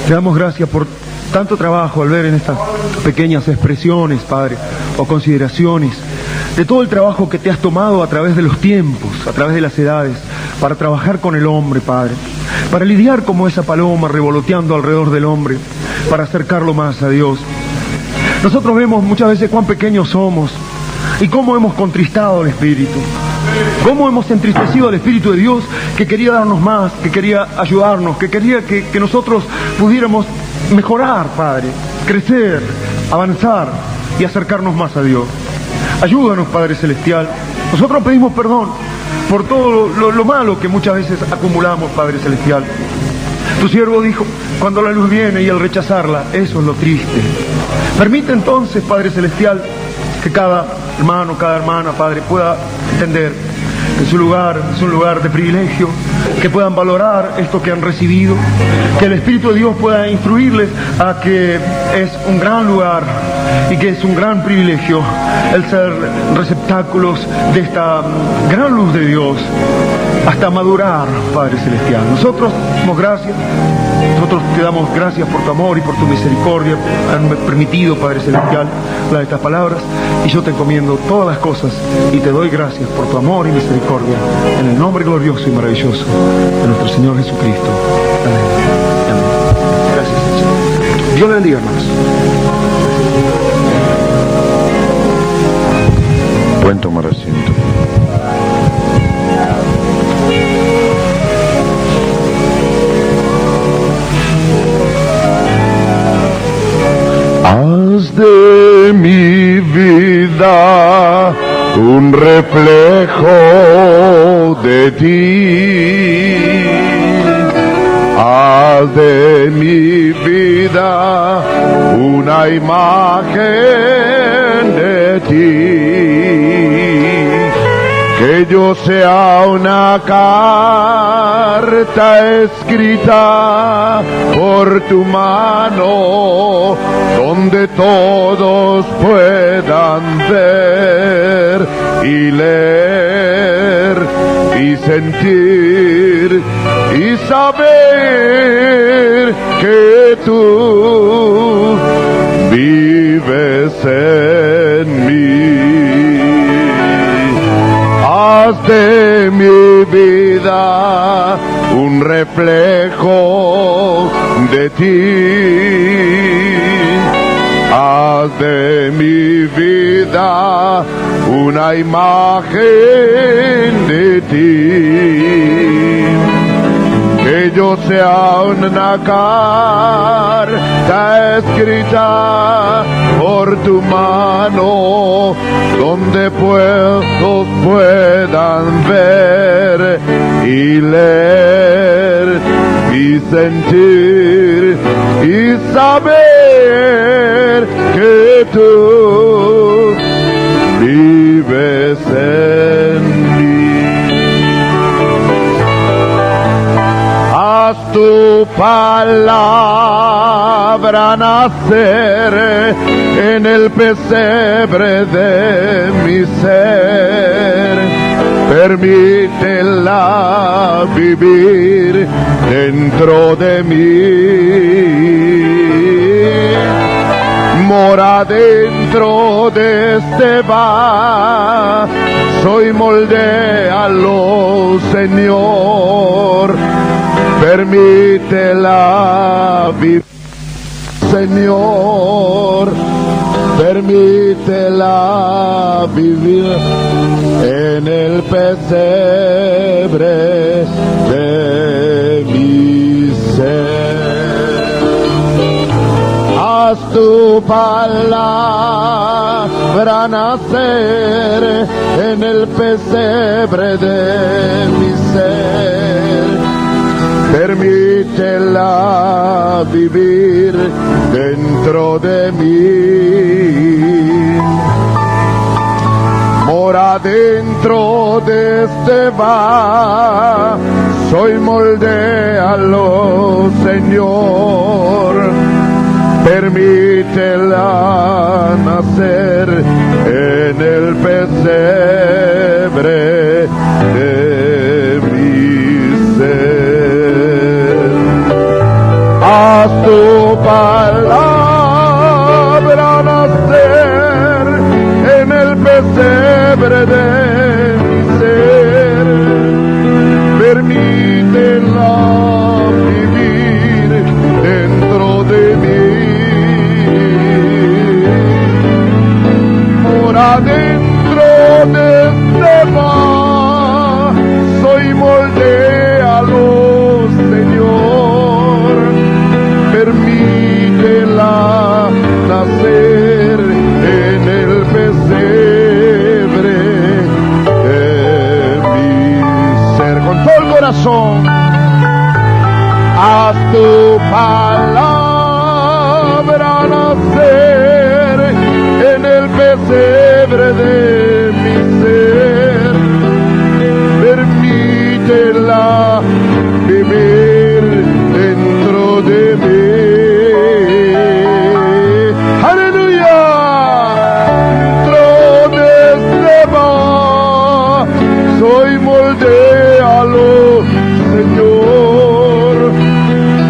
Te damos gracias por tanto trabajo al ver en estas pequeñas expresiones, Padre, o consideraciones, de todo el trabajo que te has tomado a través de los tiempos, a través de las edades, para trabajar con el hombre, Padre, para lidiar como esa paloma revoloteando alrededor del hombre, para acercarlo más a Dios. Nosotros vemos muchas veces cuán pequeños somos y cómo hemos contristado al Espíritu, cómo hemos entristecido al Espíritu de Dios, que quería darnos más, que quería ayudarnos, que quería que nosotros pudiéramos mejorar, Padre, crecer, avanzar y acercarnos más a Dios. Ayúdanos, Padre Celestial. Nosotros pedimos perdón por todo lo malo que muchas veces acumulamos, Padre Celestial. Tu siervo dijo, cuando la luz viene y al rechazarla, eso es lo triste. Permite entonces, Padre Celestial, Que cada hermano, cada hermana, Padre, pueda entender que su lugar es un lugar de privilegio, que puedan valorar esto que han recibido, que el Espíritu de Dios pueda instruirles a que es un gran lugar y que es un gran privilegio el ser receptáculos de esta gran luz de Dios hasta madurar, Padre Celestial. Nosotros damos gracias, nosotros te damos gracias por tu amor y por tu misericordia, haberme permitido, Padre Celestial, hablar de estas palabras, y yo te encomiendo todas las cosas y te doy gracias por tu amor y misericordia, en el nombre glorioso y maravilloso de nuestro Señor Jesucristo. Amén. Amén. Gracias, Señor. Dios le bendiga, hermanos. Pueden tomar asiento. Haz de mi vida un reflejo de ti. Haz de mi vida una imagen de ti. Que yo sea una carta escrita por tu mano, donde todos puedan ver y leer y sentir y saber que tú vives en mí. Haz de mi vida un reflejo de ti. Haz de mi vida una imagen de ti. Que yo sea una carta escrita por tu mano, donde todos puedan ver y leer y sentir y saber que tú vives en mí. Haz tu palabra nacer en el pesebre de mi ser. Permítela vivir dentro de mí. Mora dentro de este vaso y moldéalo, Señor. Permítela vivir, Señor. Permítela vivir en el pesebre de mi ser. Haz tu palabra nacer en el pesebre de mi ser. Permítela vivir dentro de mí. Mora dentro de este vaso y moldéalo, Señor. Permítela nacer en el pesebre de mi ser. Haz tu palabra nacer en el pesebre de mi ser. Permítela vivir dentro de mí. Mora dentro de este vaso y moldéalo, Señor. Permítela nacer en el pesebre de mi ser. Con todo el corazón, haz tu palabra nacer en el pesebre moldéalo, Señor,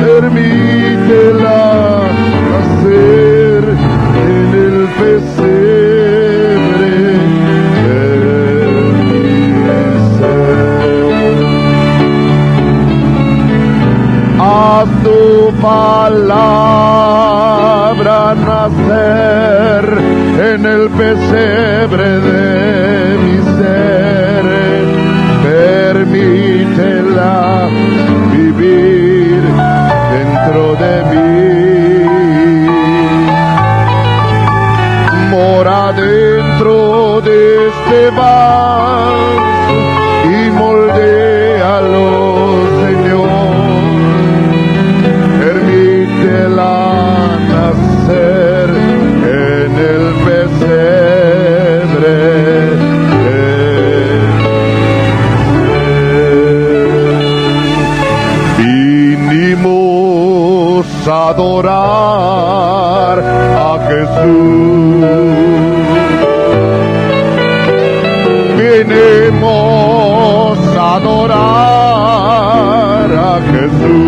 permítela nacer en el pesebre de mi ser. Haz tu palabra nacer en el pesebre de mi ser, permítela vivir dentro de mí. Mora dentro de este vaso y moldéalo, Señor, permítela nacer en el pesebre de vinimos a adorar a Jesús, vinimos a adorar a Jesús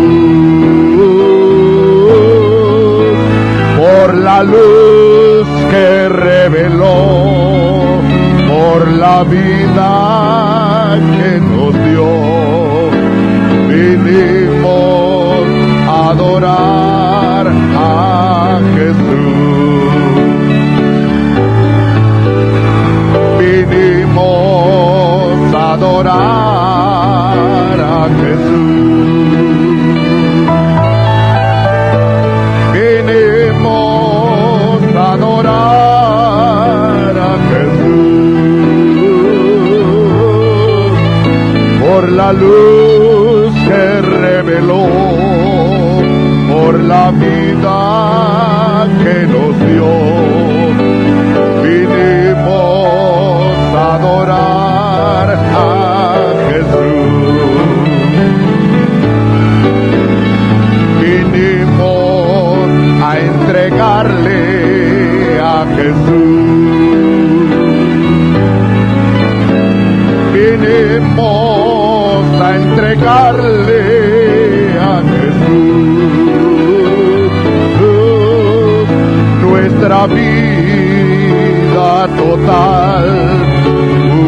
por la luz que reveló, por la vida que nos dio. Vinimos a adorar a Jesús, vinimos a adorar a Jesús, vinimos a adorar a Jesús por la luz que reveló, por la vida que nos dio. Vinimos a adorar a Jesús, vinimos a entregarle a Jesús, vinimos a entregarle a Jesús nuestra vida total,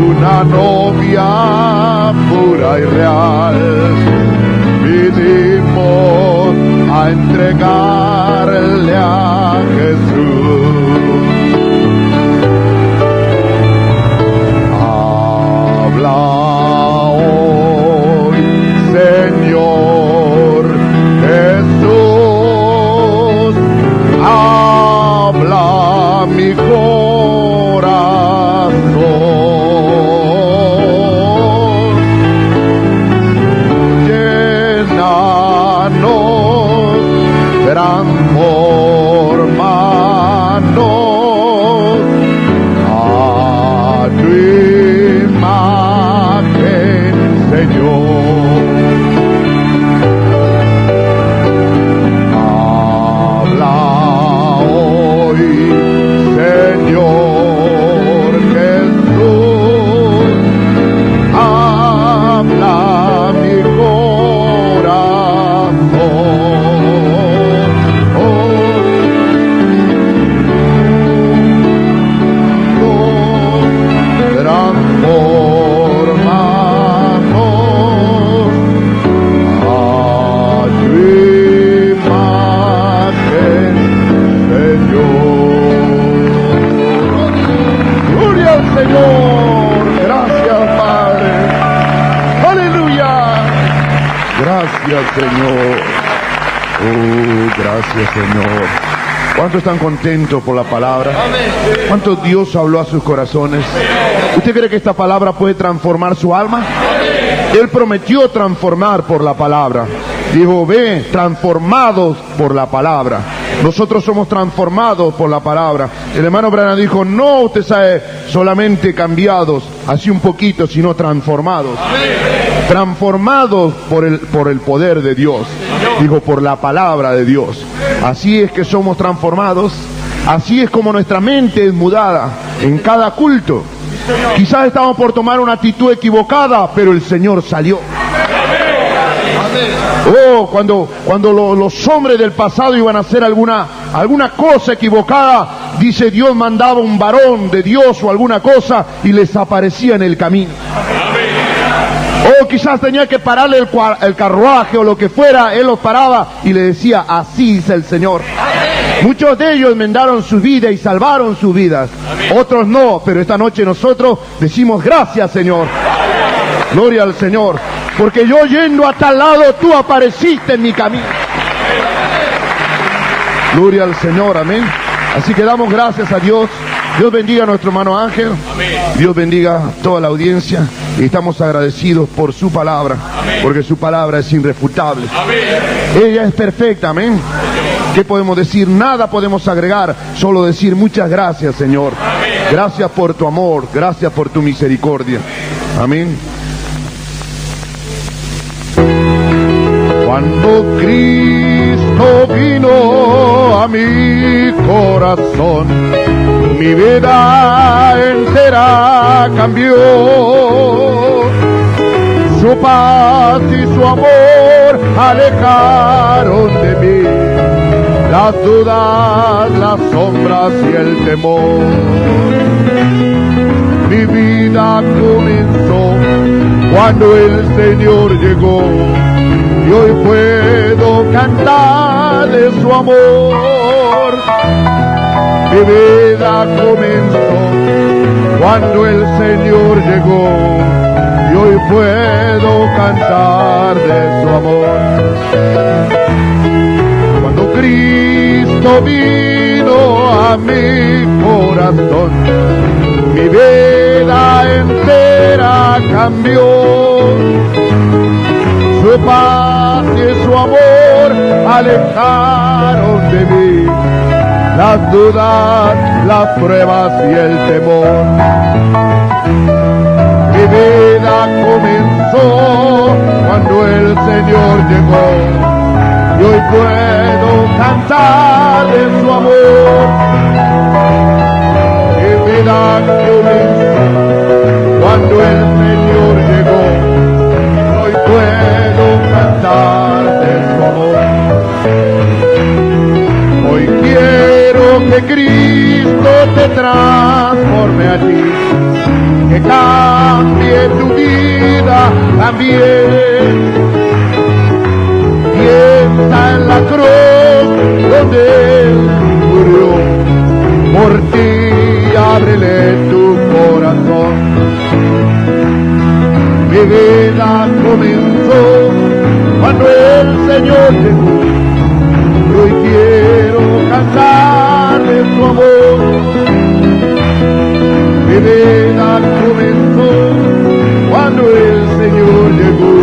una novia pura y real. Vinimos a entregarle a Jesús. Habla hoy, Señor Jesús, habla mi corazón, llénanos, transformanos a tu imagen, Señor. Habla hoy, Señor Jesús, habla mi corazón, transformamos a tu imagen, Señor. Gloria al Señor, gracias Padre, aleluya, gracias Señor, oh gracias Señor. ¿Cuántos están contentos por la palabra? ¿Cuánto Dios habló a sus corazones? ¿Usted cree que esta palabra puede transformar su alma? Él prometió transformar por la palabra. Dijo, ve, transformados por la palabra. Nosotros somos transformados por la palabra. El hermano Branham dijo, no usted sabe, solamente cambiados, así un poquito, sino transformados. Transformados por el poder de Dios. Dijo, por la palabra de Dios. Así es que somos transformados. Así es como nuestra mente es mudada en cada culto. Quizás estábamos por tomar una actitud equivocada, pero el Señor salió. Oh, cuando los hombres del pasado iban a hacer alguna cosa equivocada, dice Dios mandaba un varón de Dios o alguna cosa y les aparecía en el camino. O quizás tenía que pararle el carruaje o lo que fuera, Él los paraba y le decía, así dice el Señor. Muchos de ellos enmendaron su vida y salvaron sus vidas. Otros no, pero esta noche nosotros decimos gracias, Señor. Gloria al Señor. Porque yo yendo a tal lado, tú apareciste en mi camino. Gloria al Señor, amén. Así que damos gracias a Dios. Dios bendiga a nuestro hermano Ángel. Dios bendiga a toda la audiencia. Y estamos agradecidos por su palabra. Porque su palabra es irrefutable. Ella es perfecta, amén. ¿Qué podemos decir? Nada podemos agregar. Solo decir muchas gracias, Señor. Gracias por tu amor. Gracias por tu misericordia. Amén. Cuando Cristo vino a mi corazón, mi vida entera cambió. Su paz y su amor alejaron de mí las dudas, las sombras y el temor. Mi vida comenzó cuando el Señor llegó. Y hoy puedo cantar de su amor. Mi vida comenzó cuando el Señor llegó. Y hoy puedo cantar de su amor. Cuando Cristo vino a mi corazón, mi vida entera cambió. Su paz y su amor alejaron de mí las dudas, las pruebas y el temor. Mi vida comenzó cuando el Señor llegó y hoy puedo cantar de su amor. Mi vida comenzó cuando el Señor llegó. Puedo cantar de su amor. Hoy quiero que Cristo te transforme a ti, que cambie tu vida también. Piensa en la cruz donde Él murió, por ti ábrele tu corazón. Mi vida comenzó cuando el Señor llegó. Hoy quiero cantar de su amor. Mi vida comenzó cuando el Señor llegó.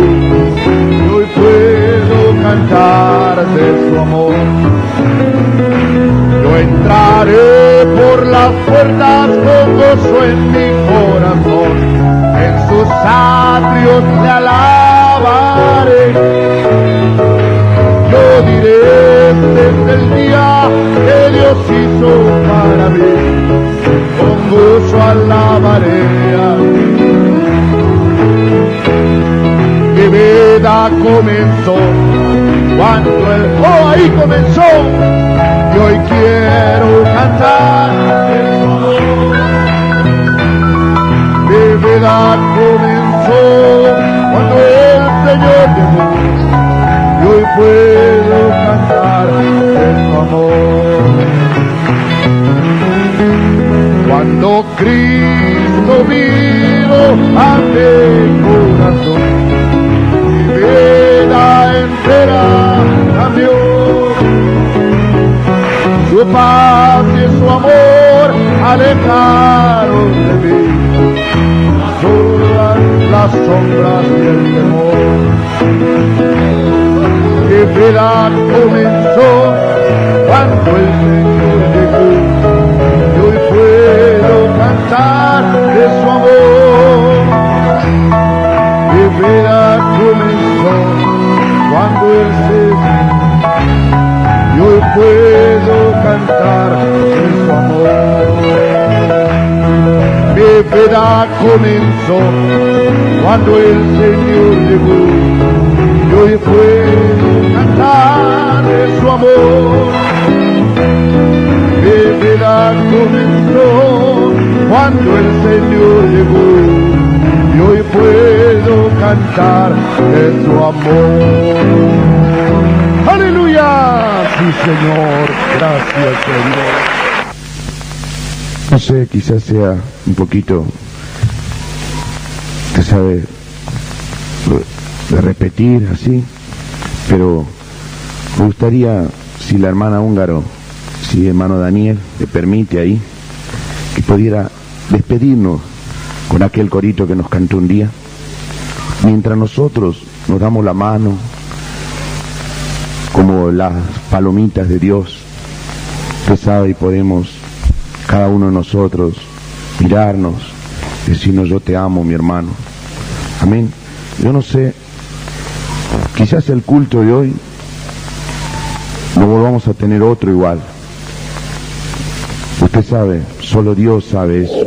Hoy puedo cantar de su amor. Yo entraré por las puertas con gozo en mi corazón. En sus atrios le alabaré. Yo diré desde el día que Dios hizo para mí, con gozo alabaré a ti. Mi vida comenzó cuando ahí comenzó, y hoy quiero cantar el su amor. Mi vida comenzó cuando el Señor llegó, y hoy puedo cantar de su amor. Cuando Cristo vino a mi corazón, mi vida entera cambió. Su paz y su amor alejaron de mí todas las sombras y el temor. Mi vida comenzó cuando el Señor llegó, y hoy puedo cantar de su amor. Mi vida comenzó cuando el Señor, y hoy puedo cantar de su amor. Mi verdad comenzó cuando el Señor llegó, y hoy puedo cantar de su amor. Mi verdad comenzó cuando el Señor llegó, y hoy puedo cantar de su amor. ¡Aleluya! Sí, Señor, gracias, Señor. No sé, quizás sea un poquito, usted sabe, de repetir así, pero me gustaría, si la hermana Húngaro, si el hermano Daniel le permite ahí, que pudiera despedirnos con aquel corito que nos cantó un día, mientras nosotros nos damos la mano como las palomitas de Dios, usted sabe, y podemos cada uno de nosotros mirarnos, decirnos yo te amo, mi hermano. Amén. Yo no sé, quizás el culto de hoy no volvamos a tener otro igual. Usted sabe, solo Dios sabe eso.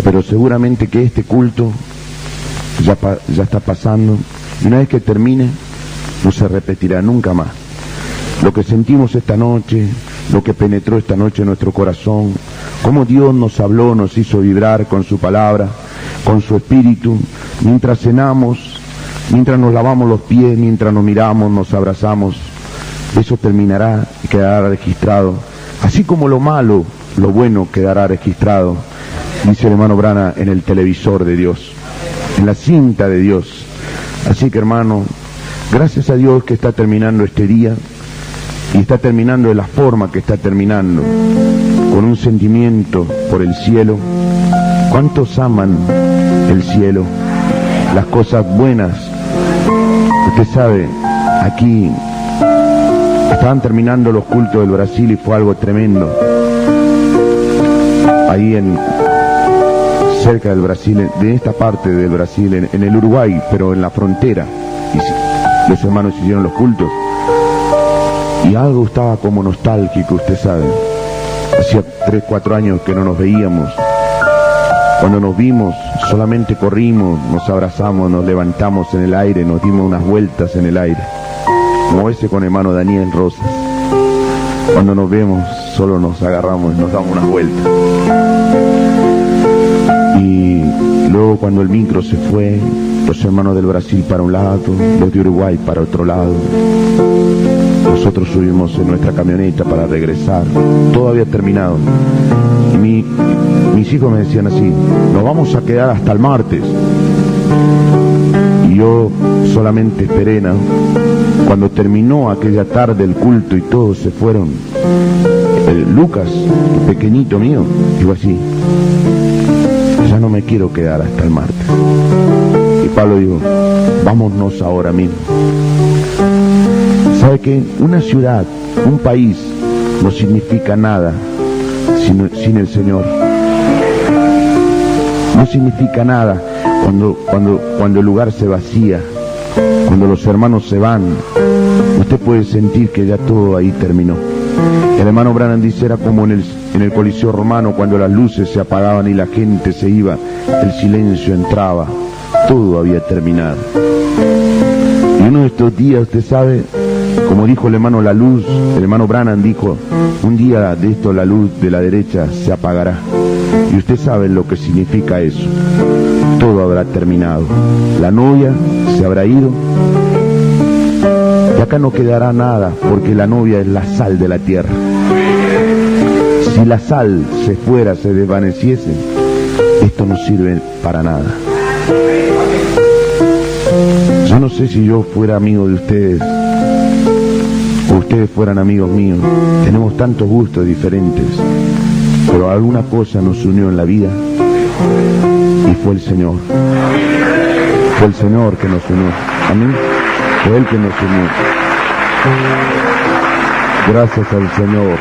Pero seguramente que este culto ya está pasando, y una vez que termine no se repetirá nunca más. Lo que sentimos esta noche, lo que penetró esta noche en nuestro corazón, cómo Dios nos habló, nos hizo vibrar con su palabra, con su espíritu, mientras cenamos, mientras nos lavamos los pies, mientras nos miramos, nos abrazamos. Eso terminará y quedará registrado, así como lo malo, lo bueno quedará registrado, dice el hermano Brana, en el televisor de Dios, en la cinta de Dios. Así que, hermano, gracias a Dios que está terminando este día, y está terminando de la forma que está terminando, con un sentimiento por el cielo. ¿Cuántos aman el cielo? Las cosas buenas. Usted sabe, aquí estaban terminando los cultos del Brasil y fue algo tremendo. Ahí cerca del Brasil, de esta parte del Brasil, en el Uruguay, pero en la frontera, y los hermanos hicieron los cultos. Y algo estaba como nostálgico, usted sabe. Hacía 3, 4 años que no nos veíamos. Cuando nos vimos, solamente corrimos, nos abrazamos, nos levantamos en el aire, nos dimos unas vueltas en el aire. Como ese con hermano Daniel Rosas. Cuando nos vemos, solo nos agarramos y nos damos unas vueltas. Y luego cuando el micro se fue, los hermanos del Brasil para un lado, los de Uruguay para otro lado. Nosotros subimos en nuestra camioneta para regresar. Todo había terminado. Y mis hijos me decían así, nos vamos a quedar hasta el martes. Y yo solamente esperé, ¿no? Cuando terminó aquella tarde el culto y todos se fueron, Lucas, el pequeñito mío, dijo así, ya no me quiero quedar hasta el martes. Y Pablo dijo, vámonos ahora mismo. ¿Sabe qué? Una ciudad, un país, no significa nada sin el Señor. No significa nada cuando el lugar se vacía, cuando los hermanos se van. Usted puede sentir que ya todo ahí terminó. El hermano Branham dice, era como en el Coliseo Romano, cuando las luces se apagaban y la gente se iba, el silencio entraba, todo había terminado. Y uno de estos días, usted sabe, como dijo el hermano La Luz, el hermano Branham dijo, un día de esto la luz de la derecha se apagará. Y usted sabe lo que significa eso. Todo habrá terminado. La novia se habrá ido. Y acá no quedará nada, porque la novia es la sal de la tierra. Si la sal se fuera, se desvaneciese, esto no sirve para nada. Yo no sé si yo fuera amigo de ustedes, o ustedes fueran amigos míos. Tenemos tantos gustos diferentes, pero alguna cosa nos unió en la vida, y fue el Señor. Fue el Señor que nos unió. Amén. Fue Él que nos unió. Gracias al Señor.